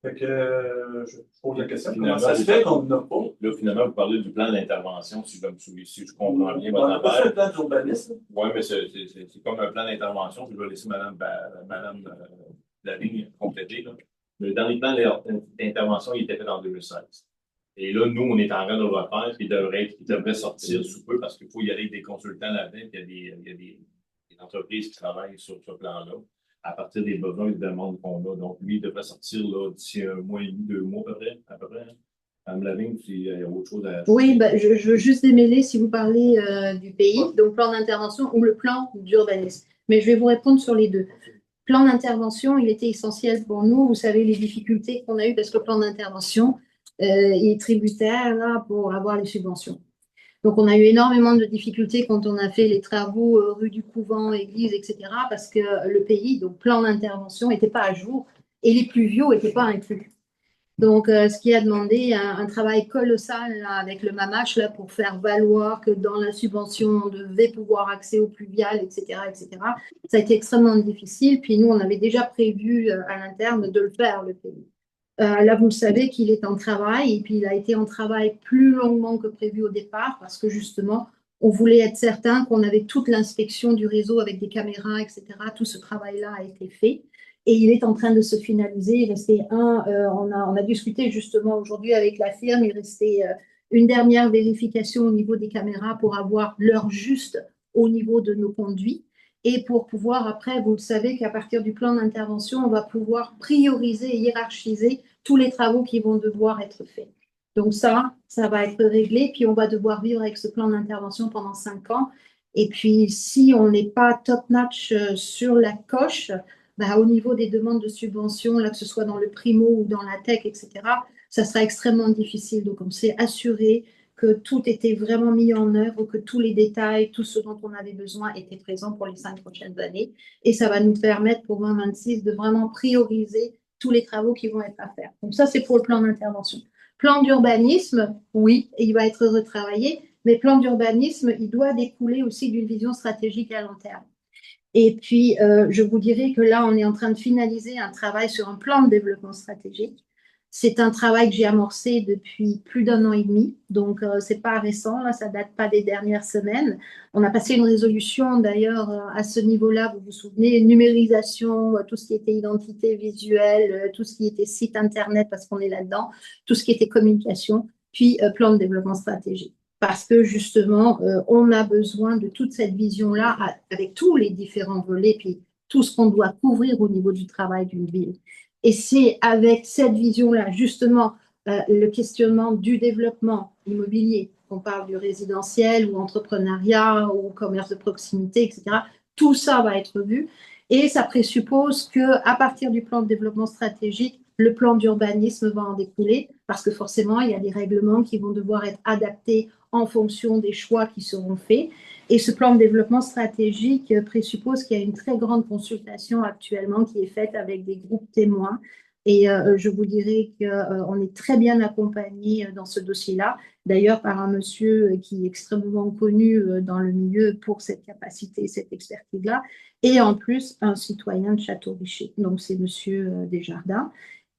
Fait que je pose la question, comment ça se fait qu'on n'a pas? Là, finalement, vous parlez du plan d'intervention, si je comprends bien. On n'a pas fait le plan d'urbanisme. Oui, mais c'est comme un plan d'intervention. Je vais laisser Mme Lavigne compléter. Là. Le dernier plan d'intervention, il était fait en 2016. Et là, nous, on est en train de le refaire, puis il devrait sortir sous peu parce qu'il faut y aller avec des consultants là-dedans, puis il y a des entreprises qui travaillent sur ce plan-là à partir des besoins et des demandes qu'on a. Donc, lui, il devrait sortir d'ici 1 mois et demi, 2 mois à peu près. Mme Lavigne, s'il y a autre chose à... Oui, je veux juste démêler si vous parlez du pays, donc plan d'intervention ou le plan d'urbanisme. Mais je vais vous répondre sur les deux. Plan d'intervention, il était essentiel pour nous. Vous savez les difficultés qu'on a eues parce que le plan d'intervention est tributaire là, pour avoir les subventions. Donc, on a eu énormément de difficultés quand on a fait les travaux rue du Couvent, église, etc. parce que le pays, donc plan d'intervention, n'était pas à jour et les pluviaux n'étaient pas inclus. Donc, ce qui a demandé un travail colossal là, avec le MAMACH là, pour faire valoir que dans la subvention, on devait pouvoir accéder au pluvial, etc., etc. Ça a été extrêmement difficile. Puis nous, on avait déjà prévu à l'interne de le faire, le pays. Là, vous le savez qu'il est en travail et puis il a été en travail plus longuement que prévu au départ parce que justement, on voulait être certain qu'on avait toute l'inspection du réseau avec des caméras, etc. Tout ce travail-là a été fait et il est en train de se finaliser. Il restait on a discuté justement aujourd'hui avec la firme, il restait une dernière vérification au niveau des caméras pour avoir l'heure juste au niveau de nos conduits. Et pour pouvoir, après, vous le savez qu'à partir du plan d'intervention, on va pouvoir prioriser et hiérarchiser tous les travaux qui vont devoir être faits. Donc ça va être réglé, puis on va devoir vivre avec ce plan d'intervention pendant 5 ans. Et puis, si on n'est pas top-notch sur la coche, au niveau des demandes de subventions, là, que ce soit dans le primo ou dans la tech, etc., ça sera extrêmement difficile. Donc, on s'est assuré que tout était vraiment mis en œuvre, que tous les détails, tout ce dont on avait besoin étaient présents pour les 5 prochaines années. Et ça va nous permettre pour 2026 de vraiment prioriser tous les travaux qui vont être à faire. Donc ça, c'est pour le plan d'intervention. Plan d'urbanisme, oui, il va être retravaillé, mais plan d'urbanisme, il doit découler aussi d'une vision stratégique à long terme. Et puis, je vous dirais que là, on est en train de finaliser un travail sur un plan de développement stratégique. C'est un travail que j'ai amorcé depuis plus d'1 an et demi, donc c'est pas récent, là, ça date pas des dernières semaines. On a passé une résolution d'ailleurs à ce niveau-là, vous vous souvenez, numérisation, tout ce qui était identité visuelle, tout ce qui était site internet parce qu'on est là-dedans, tout ce qui était communication, puis plan de développement stratégique. Parce que justement, on a besoin de toute cette vision-là avec tous les différents volets, puis tout ce qu'on doit couvrir au niveau du travail d'une ville. Et c'est avec cette vision-là, justement, le questionnement du développement immobilier, qu'on parle du résidentiel ou entrepreneuriat ou commerce de proximité, etc. Tout ça va être vu et ça présuppose qu'à partir du plan de développement stratégique, le plan d'urbanisme va en découler parce que forcément, il y a des règlements qui vont devoir être adaptés en fonction des choix qui seront faits. Et ce plan de développement stratégique présuppose qu'il y a une très grande consultation actuellement qui est faite avec des groupes témoins. Et je vous dirais qu'on est très bien accompagné dans ce dossier-là, d'ailleurs par un monsieur qui est extrêmement connu dans le milieu pour cette capacité, cette expertise-là, et en plus un citoyen de Château-Richer. Donc c'est monsieur Desjardins.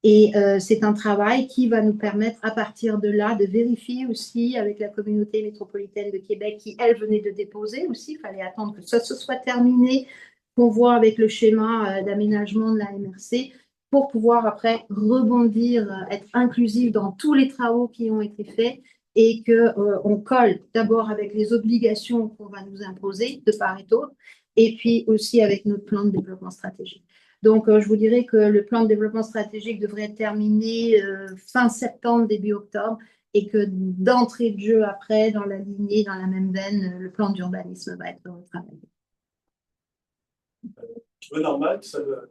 Et c'est un travail qui va nous permettre, à partir de là, de vérifier aussi avec la communauté métropolitaine de Québec, qui, elle, venait de déposer aussi. Il fallait attendre que ça se soit terminé, qu'on voit avec le schéma d'aménagement de la MRC, pour pouvoir après rebondir, être inclusif dans tous les travaux qui ont été faits et qu'on colle d'abord avec les obligations qu'on va nous imposer de part et d'autre, et puis aussi avec notre plan de développement stratégique. Donc, je vous dirais que le plan de développement stratégique devrait être terminé fin septembre, début octobre, et que d'entrée de jeu après, dans la lignée, dans la même veine, le plan d'urbanisme va être travaillé. Je trouve normal que ça va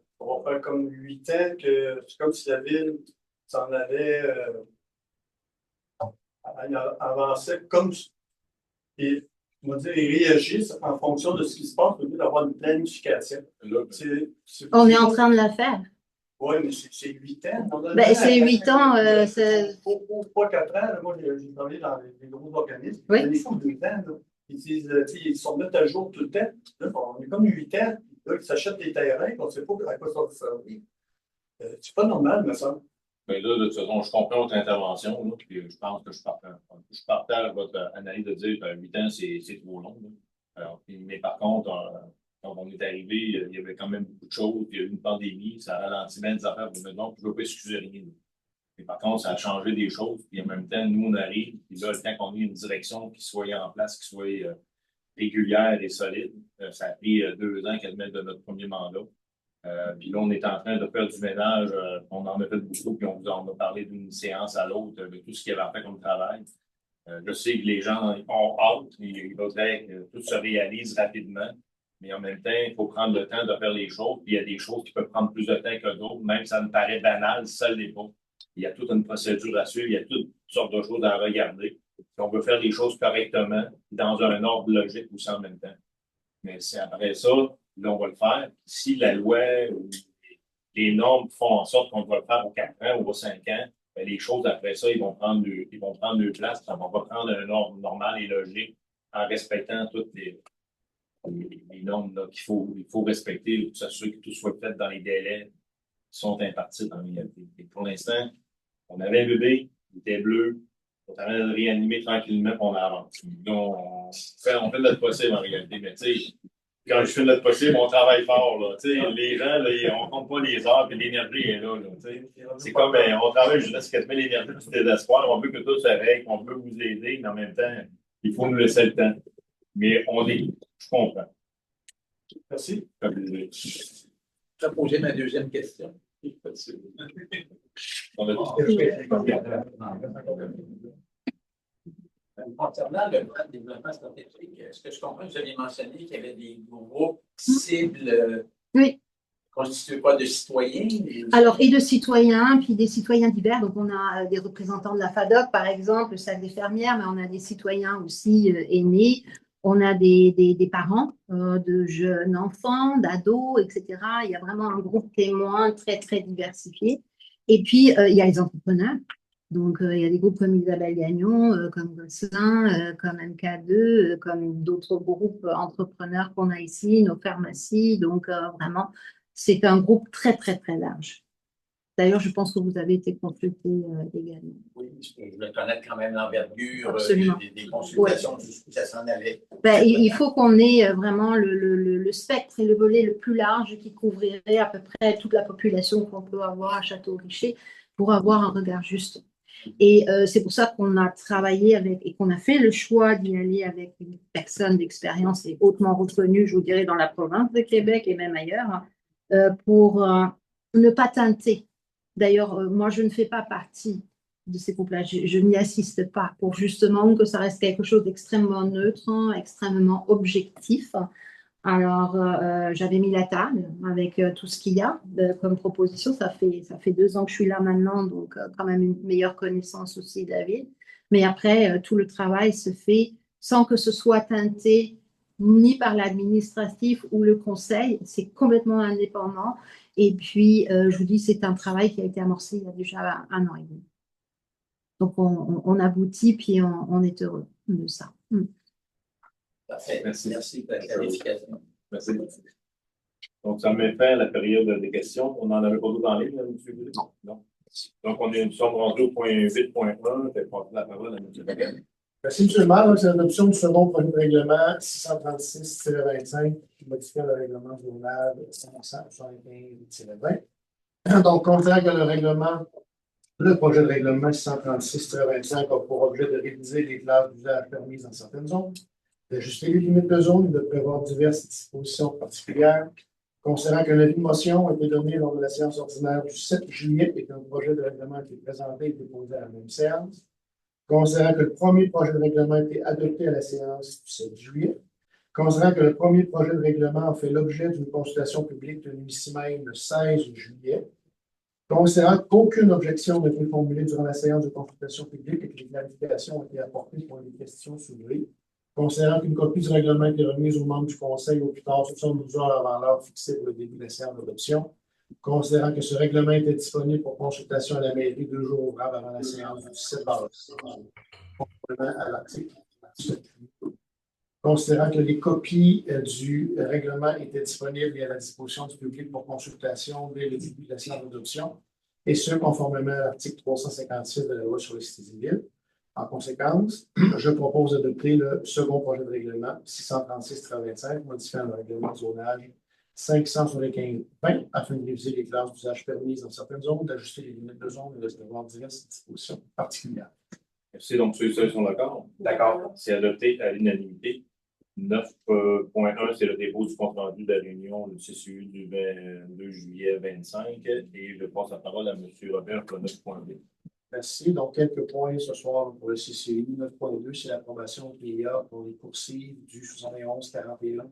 faire comme 8 ans que c'est comme si la ville s'en allait avancer comme et on va dire, ils réagissent en fonction de ce qui se passe au lieu d'avoir une planification. On est en train de la faire. Oui, mais c'est 8 ans. C'est 8 ans. Pour 3-4 ans, là, moi, j'ai travaillé dans les gros organismes. Oui. Ils font 2 ans. Là. Ils sont mis à jour tout le temps. Là, on est comme 8 ans. Là, ils s'achètent des terrains, on ne sait pas à quoi ça va servir. C'est pas normal, mais ça. Mais là, de toute façon, je comprends votre intervention, là, puis je pense que je partage votre analyse de dire que 8 ans, c'est trop long. Alors, mais par contre, quand on est arrivé, il y avait quand même beaucoup de choses. Il y a eu une pandémie, ça a ralenti bien des affaires. Donc, je ne veux pas excuser rien. Mais par contre, ça a changé des choses. Puis en même temps, nous, on arrive. Puis là, le temps qu'on ait une direction qui soit en place, qui soit régulière et solide, ça a pris 2 ans quasiment de notre premier mandat. Puis là, on est en train de faire du ménage. On en a fait beaucoup, puis on vous en a parlé d'une séance à l'autre de tout ce qu'il y avait à faire comme travail. Je sais que les gens ont hâte. Il faudrait que tout se réalise rapidement. Mais en même temps, il faut prendre le temps de faire les choses. Puis il y a des choses qui peuvent prendre plus de temps que d'autres. Même si ça me paraît banal, ça ne l'est pas. Il y a toute une procédure à suivre. Il y a toutes sortes de choses à regarder. Si on veut faire les choses correctement, dans un ordre logique aussi en même temps. Mais c'est après ça, là, on va le faire. Si la loi ou les normes font en sorte qu'on va le faire aux 4 ans ou aux 5 ans, ben, les choses après ça, ils vont prendre deux places. On va prendre un ordre normal et logique en respectant toutes les normes qu'il faut respecter pour s'assurer que tout soit fait dans les délais qui sont impartis dans les. Et pour l'instant, on avait un bébé, il était bleu, on est en train de le réanimer tranquillement, puis on avance. Donc, on fait notre possible en réalité, mais tu sais, quand je fais notre possible, on travaille fort. Là. Les gens, là, on ne compte pas les heures, puis l'énergie est là. C'est comme on travaille jusqu'à ce qu'elle met l'énergie du désespoir. On veut que tout se règle, on veut vous aider, mais en même temps, il faut nous laisser le temps. Mais je comprends. Merci. Je vais poser ma deuxième question. Concernant le plan de développement stratégique, est-ce que je comprends que vous aviez mentionné qu'il y avait des groupes cibles Oui. constitués pas de citoyens? Alors, et de citoyens, puis des citoyens divers. Donc, on a des représentants de la FADOC, par exemple, le Cercle des fermières, mais on a des citoyens aussi aînés. On a des parents de jeunes enfants, d'ados, etc. Il y a vraiment un groupe témoin très, très diversifié. Et puis, il y a les entrepreneurs. Donc, il y a des groupes comme Isabelle Gagnon, comme Gosselin, comme MK2, comme d'autres groupes entrepreneurs qu'on a ici, nos pharmacies. Donc, vraiment, c'est un groupe très, très, très large. D'ailleurs, je pense que vous avez été consulté également. Oui, je voulais connaître quand même l'envergure des consultations, jusqu'où ça s'en allait. Ben, il faut qu'on ait vraiment le spectre et le volet le plus large qui couvrirait à peu près toute la population qu'on peut avoir à Château-Richer pour avoir un regard juste. Et c'est pour ça qu'on a travaillé avec et qu'on a fait le choix d'y aller avec une personne d'expérience et hautement reconnue, je vous dirais, dans la province de Québec et même ailleurs, pour ne pas teinter. D'ailleurs, moi, je ne fais pas partie de ces groupes-là. Je n'y assiste pas pour justement que ça reste quelque chose d'extrêmement neutre, extrêmement objectif. Alors, j'avais mis la table avec tout ce qu'il y a comme proposition. Ça fait 2 ans que je suis là maintenant, donc quand même une meilleure connaissance aussi de la ville. Mais après, tout le travail se fait sans que ce soit teinté ni par l'administratif ou le conseil. C'est complètement indépendant. Et puis, je vous dis, c'est un travail qui a été amorcé il y a déjà 1 an et demi. Donc, on aboutit, puis on est heureux de ça. Parfait. Merci pour la clarification. Merci. Donc, ça met fin à la période des questions. On n'en avait pas d'autres en ligne, M. Boulay? Non. Donc, nous sommes rendus au point 8.1. Je vais passer la parole à M. Merci, M. le maire. C'est l'adoption du second projet de règlement 636-25 qui modifie le règlement journal 575-20. Donc, contraire que le projet de règlement 636-25 a pour objet de réviser les classes d'usage permises dans certaines zones, d'ajuster les limites de zone et de prévoir diverses dispositions particulières. Considérant qu'un avis de motion a été donné lors de la séance ordinaire du 7 juillet et qu'un projet de règlement a été présenté et déposé à la même séance. Considérant que le premier projet de règlement a été adopté à la séance du 7 juillet. Considérant que le premier projet de règlement a fait l'objet d'une consultation publique tenue ici même le 16 juillet. Considérant qu'aucune objection n'a été formulée durant la séance de consultation publique et que les clarifications ont été apportées pour les questions soulevées. Considérant qu'une copie du règlement a été remise aux membres du Conseil au plus tard 72 heures avant l'heure fixée pour le début de la séance d'adoption. Considérant que ce règlement était disponible pour consultation à la mairie 2 jours ouvrables avant la séance du 7 mars. Conformément à l'article. Considérant que les copies du règlement étaient disponibles et à la disposition du public pour consultation dès le début de la séance d'adoption, et ce, conformément à l'article 356 de la loi sur les cités civiles. En conséquence, je propose d'adopter le second projet de règlement 636-25, modifiant le règlement de zonage 575-20 afin de réviser les classes d'usage permises dans certaines zones, d'ajuster les limites de zone et de prévoir diverses dispositions particulières. Merci. Donc, ceux qui sont d'accord? D'accord. C'est adopté à l'unanimité. 9.1, c'est le dépôt du compte rendu de la réunion du CCU du 22 juillet 25. Et je passe la parole à M. Robert pour 9.2. Merci. Donc, quelques points ce soir pour le CCU. 9.2, c'est l'approbation PIA pour les coursives du 71-41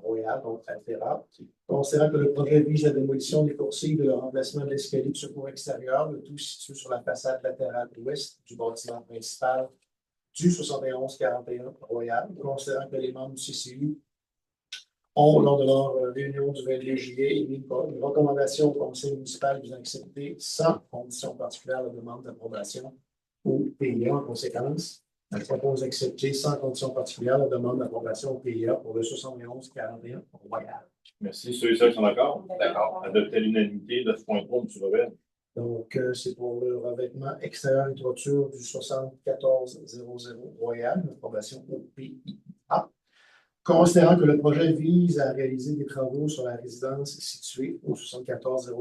Royal, donc Altera. Considérant que le projet vise la démolition des coursives et le remplacement de l'escalier de secours extérieur, le tout situé sur la façade latérale ouest du bâtiment principal du 71-41 Royal, considérant que les membres du CCU ont, lors de leur réunion du 22 juillet, émis une recommandation au conseil municipal visant à accepter sans condition particulière la demande d'approbation au PIA. En conséquence, elle propose d'accepter sans condition particulière la demande d'approbation au PIA pour le 71-41 Royal. Merci. Ceux et celles qui sont d'accord? D'accord. Adopté à l'unanimité. 9.3, M. Robert. Donc, c'est pour le revêtement extérieur et toiture du 7400 Royal, l'approbation au PIA. Considérant que le projet vise à réaliser des travaux sur la résidence située au 7400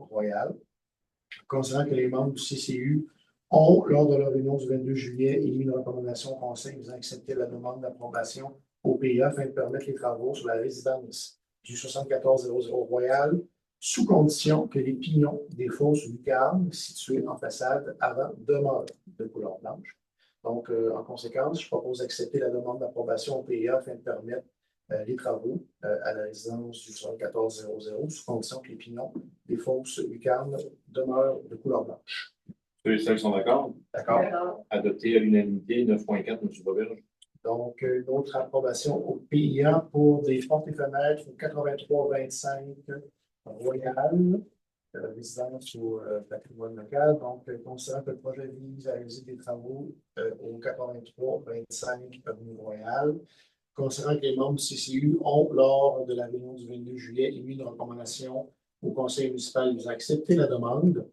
Royal, considérant que les membres du CCU ont, lors de leur réunion du 22 juillet, émis une recommandation au conseil visant à accepter la demande d'approbation au PIA afin de permettre les travaux sur la résidence du 7400 Royal, sous condition que les pignons des fosses lucarnes situées en façade avant demeurent de couleur blanche. Donc, en conséquence, je propose d'accepter la demande d'approbation au PIA afin de permettre les travaux à la résidence du 7400, sous condition que les pignons des fosses lucarnes demeurent de couleur blanche. Ceux et celles qui sont d'accord? D'accord. Adopté à l'unanimité. 9.4, M. Robert. Donc, une autre approbation au PIA pour des portes et fenêtres au 8325 Royal, résidence au patrimoine local. Donc, considérant que le projet vise à réaliser des travaux au 8325 Avenue Royale, considérant que les membres du CCU ont, lors de la réunion du 22 juillet, émis une recommandation au conseil municipal visant à accepter la demande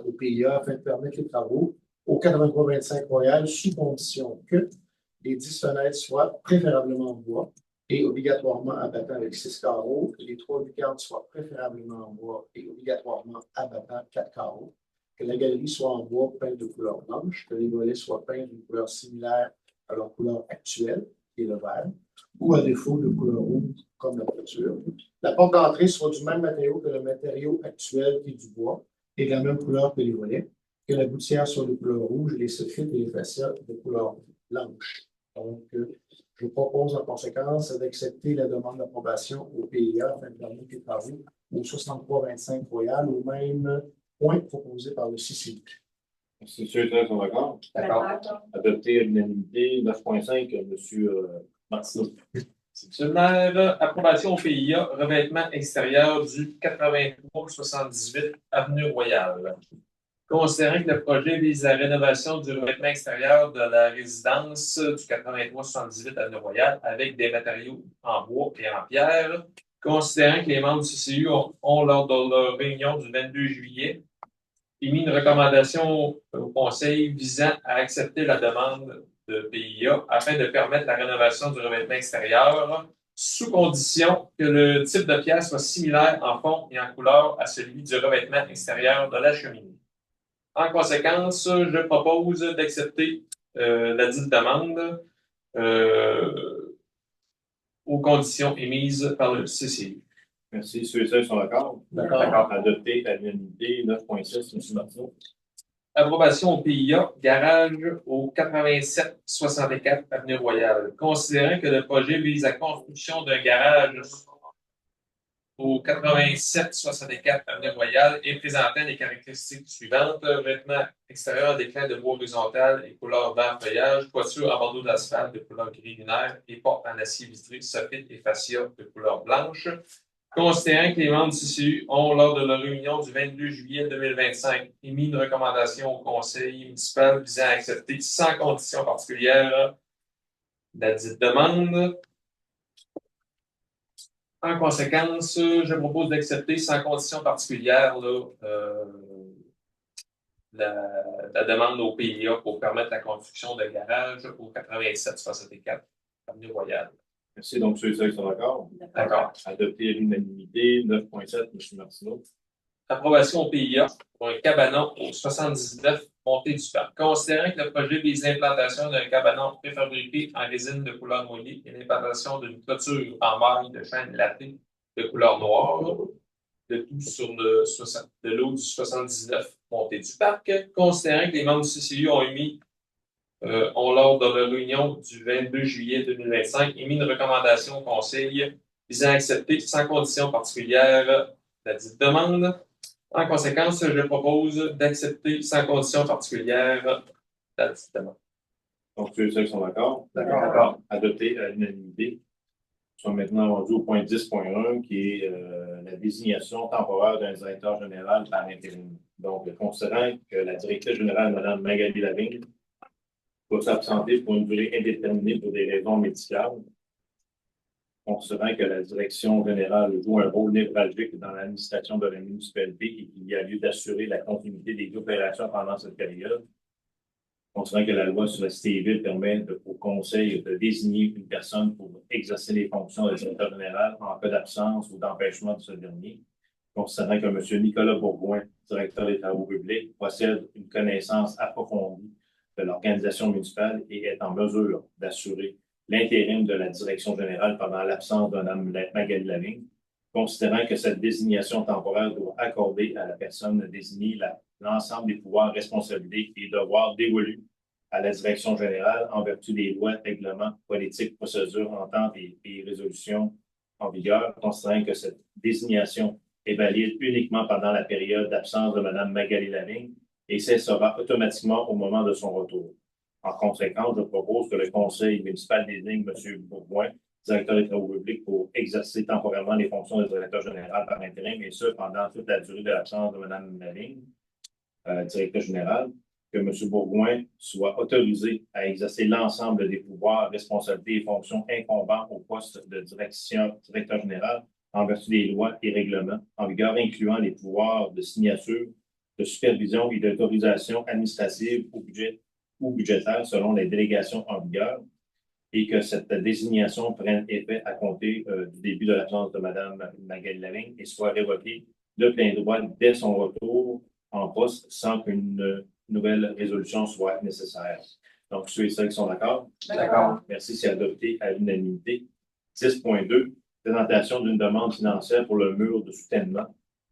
au PIA afin de permettre les travaux au 8325 Royal, sous condition que les 10 fenêtres soient préférablement en bois et obligatoirement abattant avec 6 carreaux, les 3 lucarnes soient préférablement en bois et obligatoirement abattant 4 carreaux, que la galerie soit en bois peint de couleur blanche, que les volets soient peints d'une couleur similaire à leur couleur actuelle, qui est le vert, ou à défaut de couleur rouge, comme la peinture. La porte d'entrée soit du même matériau que le matériau actuel qui est du bois, et de la même couleur que les volets, que la gouttière soit de couleur rouge, les soffites et les fascias de couleur blanche. Donc, je propose en conséquence d'accepter la demande d'approbation au PIA afin de permettre les travaux au 6325 Royal, au même point proposé par le CCU. Merci. Ceux et celles qui sont d'accord? D'accord. Adopté à l'unanimité. 9.5, M. Martineau. Monsieur le maire, approbation au PIA, revêtement extérieur du 83-78 Avenue Royale. Considérant que le projet vise la rénovation du revêtement extérieur de la résidence du 83-78 Avenue Royale avec des matériaux en bois et en pierre, considérant que les membres du CCU ont lors de leur réunion du 22 juillet, émis une recommandation au conseil visant à accepter la demande de PIA afin de permettre la rénovation du revêtement extérieur sous condition que le type de pierre soit similaire en fond et en couleur à celui du revêtement extérieur de la cheminée. En conséquence, je propose d'accepter la dite demande aux conditions émises par le CCU. Merci. Ceux et celles qui sont d'accord? D'accord. Adopté à l'unanimité. 9.6, M. Martineau. Approbation au PIA, garage au 87-64 Avenue Royale. Considérant que le projet vise la construction d'un garage au 87-64 Avenue Royale et présentant les caractéristiques suivantes: vêtements extérieurs d'éclat de bois horizontal et couleur vert feuillage, toiture en bandeau d'asphalte de couleur gris lunaire et porte en acier vitré, soffit et fascia de couleur blanche. Considérant que les membres du CCU ont, lors de leur réunion du 22 juillet 2025, émis une recommandation au conseil municipal visant à accepter sans condition particulière la dite demande. En conséquence, je propose d'accepter sans condition particulière la demande au PIA pour permettre la construction d'un garage au 87-64 Avenue Royale. Merci. Donc, ceux et celles qui sont d'accord? D'accord. Adopté à l'unanimité. 9.7, M. Martineau. Approbation au PIA pour un cabanon au 79 montée du parc. Considérant que le projet vise l'implantation d'un cabanon préfabriqué en résine de couleur noyée et l'implantation d'une clôture en maille de chêne laté de couleur noire, le tout sur de l'eau du 79 montée du parc. Considérant que les membres du CCU ont lors de leur réunion du 22 juillet 2025, émis une recommandation au Conseil visant à accepter sans condition particulière la dite demande. En conséquence, je propose d'accepter sans condition particulière la dite demande. Donc, ceux qui sont d'accord? D'accord. Adopté à l'unanimité. Nous sommes maintenant rendus au point 10.1, qui est la désignation temporaire d'un directeur général par intérim. Donc, considérant que la directrice générale, Mme Magali Lavigne, va s'absenter pour une durée indéterminée pour des raisons médicales, considérant que la direction générale joue un rôle névralgique dans l'administration de la municipalité et qu'il y a lieu d'assurer la continuité des opérations pendant cette période, considérant que la loi sur la cité permet au Conseil de désigner une personne pour exercer les fonctions de directeur général en cas d'absence ou d'empêchement de ce dernier, considérant que M. Nicolas Bourgoin, directeur des travaux publics, possède une connaissance approfondie de l'organisation municipale et est en mesure d'assurer l'intérim de la direction générale pendant l'absence de Mme Magali Lavigne, considérant que cette désignation temporaire doit accorder à la personne désignée l'ensemble des pouvoirs, responsabilités et devoirs dévolus à la direction générale en vertu des lois, règlements, politiques, procédures, ententes et résolutions en vigueur, considérant que cette désignation est valide uniquement pendant la période d'absence de Mme Magali Lavigne et cessera automatiquement au moment de son retour. En conséquence, je propose que le Conseil municipal désigne M. Bourgoin, directeur des travaux publics, pour exercer temporairement les fonctions de directeur général par intérim, et ce, pendant toute la durée de l'absence de Mme Lavigne, directeur général, que M. Bourgoin soit autorisé à exercer l'ensemble des pouvoirs, responsabilités et fonctions incombant au poste de directeur général en vertu des lois et règlements en vigueur, incluant les pouvoirs de signature, de supervision et d'autorisation administrative ou budgétaire selon les délégations en vigueur, et que cette désignation prenne effet à compter du début de l'absence de Mme Magali Lavigne et soit révoquée de plein droit dès son retour en poste sans qu'une nouvelle résolution soit nécessaire. Donc, ceux et celles qui sont d'accord? D'accord. Merci, c'est adopté à l'unanimité. 10.2, présentation d'une demande financière pour le mur de soutènement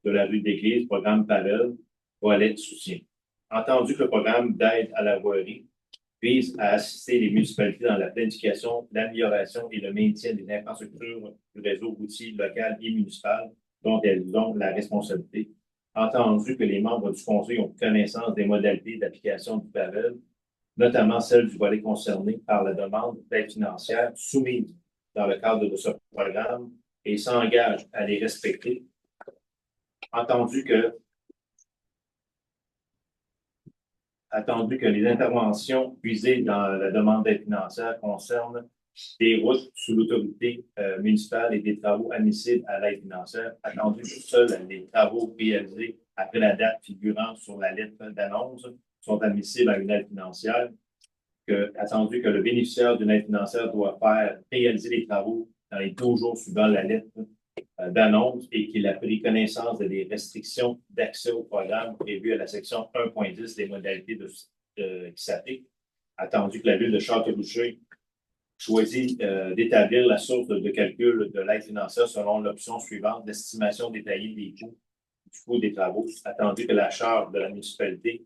de la rue d'Église, programme Pavel, volet soutien. Entendu que le programme d'aide à la voirie vise à assister les municipalités dans la planification, l'amélioration et le maintien des infrastructures du réseau routier local et municipal dont elles ont la responsabilité. Entendu que les membres du Conseil ont connaissance des modalités d'application du PAVEL, notamment celles du volet concerné par la demande d'aide financière soumise dans le cadre de ce programme et s'engagent à les respecter. Attendu que les interventions visées dans la demande d'aide financière concernent des routes sous l'autorité municipale et des travaux admissibles à l'aide financière, attendu que seuls les travaux réalisés après la date figurant sur la lettre d'annonce sont admissibles à une aide financière, attendu que le bénéficiaire d'une aide financière doit réaliser les travaux dans les 12 jours suivant la lettre d'annonce et qu'il a pris connaissance des restrictions d'accès au programme prévues à la section 1.10 des modalités qui s'appliquent, attendu que la ville de Châteaurouge choisit d'établir la source de calcul de l'aide financière selon l'option suivante, l'estimation détaillée des coûts du coût des travaux, attendu que la charge de la municipalité,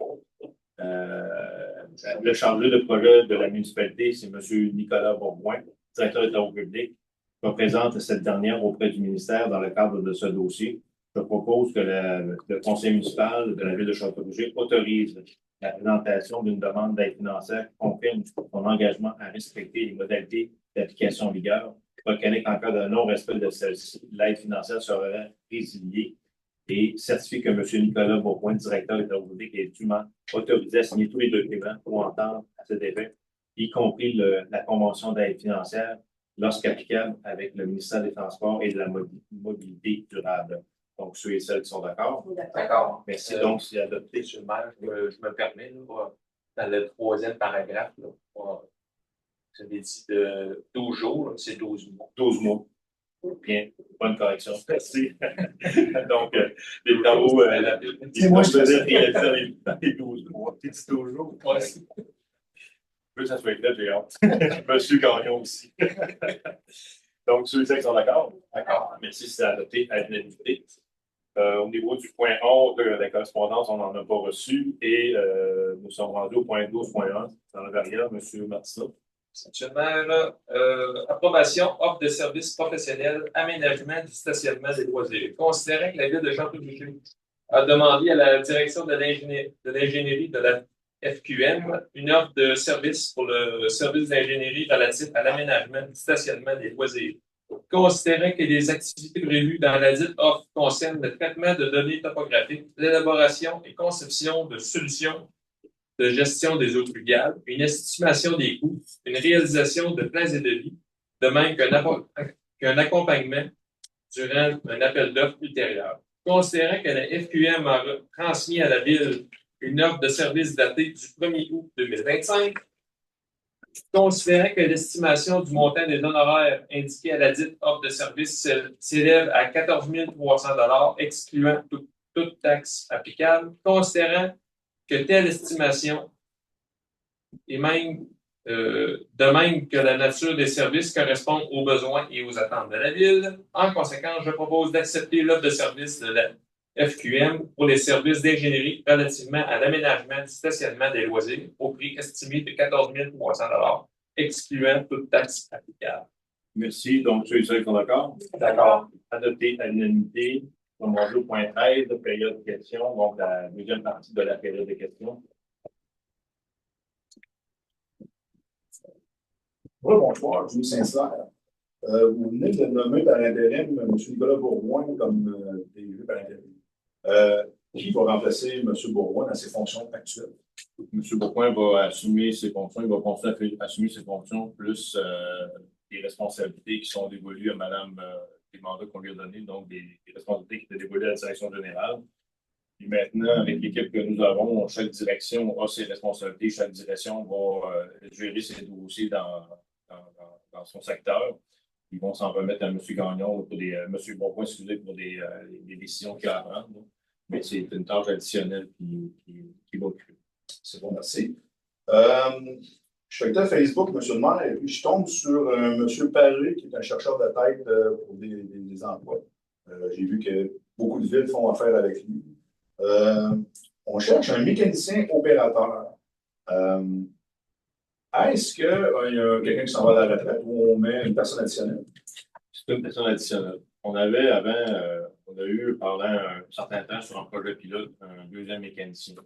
le chargé de projet de la municipalité, c'est M. Nicolas Bourgoin, directeur des travaux publics, représente cette dernière auprès du ministère dans le cadre de ce dossier. Je propose que le conseil municipal de la ville de Châteaurouge autorise la présentation d'une demande d'aide financière qui confirme son engagement à respecter les modalités d'application en vigueur, reconnaît qu'en cas de non-respect de celle-ci, l'aide financière sera résiliée et certifie que M. Nicolas Bourgoin, directeur des travaux publics, est dûment autorisé à signer tous les documents ou entendre à cet effet, y compris la convention d'aide financière, lorsqu'applicable avec le ministère des Transports et de la mobilité durable. Donc, ceux et celles qui sont d'accord? D'accord. Merci. Donc, c'est adopté. Monsieur le maire, je me permets, là, dans le troisième paragraphe, là, vous avez dit de 12 jours, c'est 12 mois. 12 mois. Bien, bonne correction. Merci. Donc, les travaux, C'est moi, je faisaient réaliser dans les 12 mois. Tu dis toujours. Ouais. Je veux que ça soit clair, j'ai hâte. Monsieur Gagnon aussi. Donc, ceux qui sont d'accord? D'accord. Merci, c'est adopté à l'unanimité. Au niveau du point 11 de la correspondance, on n'en a pas reçu et nous sommes rendus au point 12.1. Dans la variable, M. Martineau. Actuellement, approbation, offre de services professionnels, aménagement du stationnement des loisirs. Considérant que la ville de Château-Boucher a demandé à la direction de l'ingénierie de la FQM une offre de service pour le service d'ingénierie relatif à l'aménagement du stationnement des loisirs. Considérant que les activités prévues dans la dite offre concernent le traitement de données topographiques, l'élaboration et conception de solutions de gestion des eaux pluviales, une estimation des coûts, une réalisation de plans et devis, de même qu'un accompagnement durant un appel d'offres ultérieur. Considérant que la FQM a transmis à la Ville une offre de service datée du 1er août 2025, considérant que l'estimation du montant des honoraires indiqués à la dite offre de service s'élève à 14 300 $, excluant toute taxe applicable, considérant que telle estimation et même de même que la nature des services correspond aux besoins et aux attentes de la Ville. En conséquence, je propose d'accepter l'offre de service de la FQM pour les services d'ingénierie relativement à l'aménagement du stationnement des loisirs au prix estimé de 14 300 $, excluant toute taxe applicable. Merci. Donc, ceux et celles qui sont d'accord? D'accord. Adopté à l'unanimité. On va au point 13, période de questions, donc la deuxième partie de la période de questions. Bonsoir, Julie Saint-Hilaire. Vous venez de nommer par intérim M. Nicolas Bourgoin comme DG par intérim. Qui va remplacer M. Bourgoin dans ses fonctions actuelles? M. Bourgoin va assumer ses fonctions, il va continuer à assumer ses fonctions, plus les responsabilités qui sont dévolues à Mme les mandats qu'on lui a donnés, donc des responsabilités qui étaient dévolues à la direction générale. Et maintenant, avec l'équipe que nous avons, chaque direction a ses responsabilités, chaque direction va gérer ses dossiers dans son secteur. Ils vont s'en remettre à M. Gagnon, pour M. Bourgoin, excusez, pour des décisions qu'il a à prendre. Mais c'est une tâche additionnelle qui va occuper. C'est bon, merci. Je suis avec Facebook, M. le maire, et puis je tombe sur M. Paré, qui est un chercheur de tête pour des emplois. J'ai vu que beaucoup de villes font affaire avec lui. On cherche un mécanicien opérateur. Est-ce qu'il y a quelqu'un qui s'en va à la retraite ou on met une personne additionnelle? C'est une personne additionnelle. On avait avant, on a eu pendant un certain temps sur un projet pilote un deuxième mécanicien.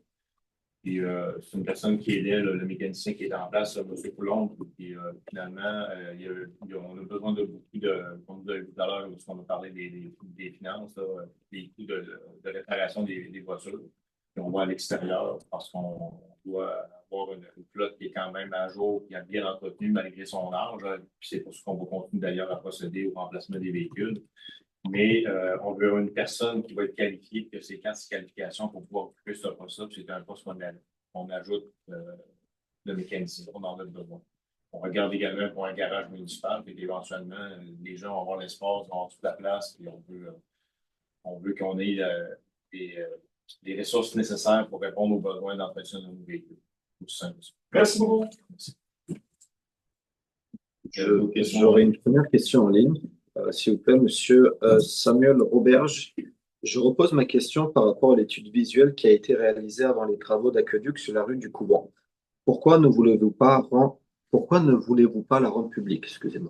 Puis c'est une personne qui aidait le mécanicien qui est en place, M. Coulombe. Puis finalement, on a besoin de beaucoup de, comme vous avez vu tout à l'heure, lorsqu'on a parlé des finances, là, des coûts de réparation des voitures. Puis on va à l'extérieur parce qu'on doit avoir une flotte qui est quand même à jour, qui est bien entretenue malgré son âge. Puis c'est pour ça qu'on va continuer d'ailleurs à procéder au remplacement des véhicules. Mais on veut une personne qui va être qualifiée, que c'est 4 qualifications pour pouvoir occuper ce poste-là. C'est un poste qu'on ajoute le mécanicien. On en a besoin. On regarde également pour un garage municipal, puis éventuellement, les gens vont avoir l'espace, vont avoir toute la place, puis on veut qu'on ait des ressources nécessaires pour répondre aux besoins d'entretien de nos véhicules. Tout simple. Merci beaucoup. Merci. J'aurais une première question en ligne. S'il vous plaît, Monsieur Samuel Auberge. Je repose ma question par rapport à l'étude visuelle qui a été réalisée avant les travaux d'aqueduc sur la rue du Couvent. Pourquoi ne voulez-vous pas la rendre publique? Excusez-moi.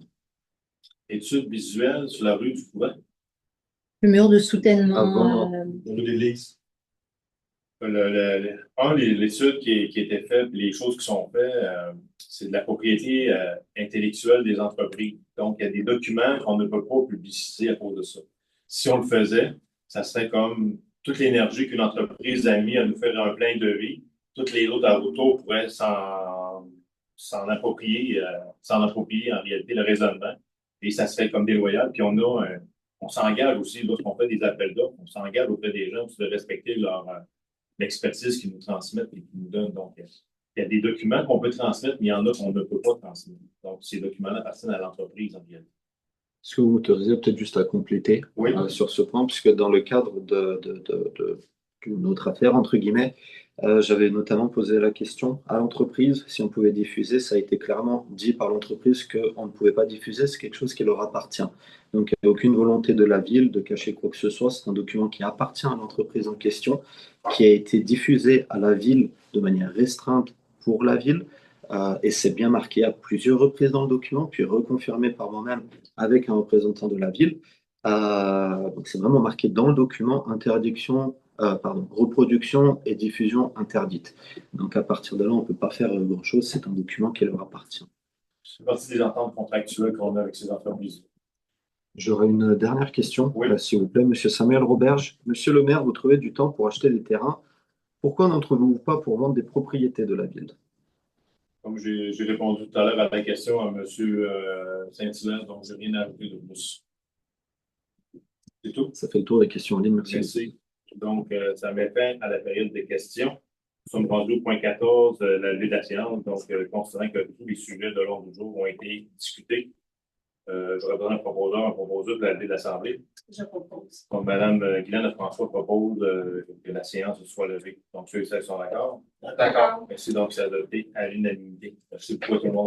Étude visuelle sur la rue du Couvent. Le mur de soutènement. Avant. Au niveau de l'église. L'étude qui a été faite, les choses qui sont faites, c'est de la propriété intellectuelle des entreprises. Donc, il y a des documents qu'on ne peut pas publiciser à cause de ça. Si on le faisait, ça serait comme toute l'énergie qu'une entreprise a mis à nous faire un plein de vie. Toutes les autres autour pourraient s'en approprier en réalité le raisonnement. Et ça serait comme déloyal. Puis on s'engage aussi, lorsqu'on fait des appels d'offres, on s'engage auprès des gens de respecter l'expertise qu'ils nous transmettent et qu'ils nous donnent. Donc, il y a des documents qu'on peut transmettre, mais il y en a qu'on ne peut pas transmettre. Donc, ces documents-là appartiennent à l'entreprise en réalité. Est-ce que vous m'autorisez peut-être juste à compléter Oui. sur ce point, puisque dans le cadre d'une autre affaire, entre guillemets, j'avais notamment posé la question à l'entreprise si on pouvait diffuser. Ça a été clairement dit par l'entreprise qu'on ne pouvait pas diffuser, c'est quelque chose qui leur appartient. Donc, il n'y a aucune volonté de la ville de cacher quoi que ce soit. C'est un document qui appartient à l'entreprise en question, qui a été diffusé à la ville de manière restreinte pour la ville. Et c'est bien marqué à plusieurs reprises dans le document, puis reconfirmé par moi-même avec un représentant de la ville. Donc c'est vraiment marqué dans le document reproduction et diffusion interdite. Donc à partir de là, on ne peut pas faire grand-chose, c'est un document qui leur appartient. C'est partie des ententes contractuelles qu'on a avec ces entreprises. J'aurais une dernière question, Oui. s'il vous plaît, Monsieur Samuel Roberge. Monsieur le maire, vous trouvez du temps pour acheter des terrains. Pourquoi n'entrez-vous pas pour vendre des propriétés de la ville? Comme j'ai répondu tout à l'heure à la question à M. Saint-Hilaire, donc je n'ai rien à ajouter de plus. C'est tout. Ça fait le tour des questions en ligne, merci. Merci. Donc, ça met fin à la période des questions. Nous sommes rendus au point 14, la levée de la séance. Donc, considérant que tous les sujets de l'ordre du jour ont été discutés, j'aurais besoin d'un proposeuse de la levée de l'Assemblée. Je propose. Donc, Mme Guylaine François propose que la séance soit levée. Donc, ceux et celles sont d'accord? D'accord. Merci. Donc, c'est adopté à l'unanimité. Merci beaucoup à tout le monde.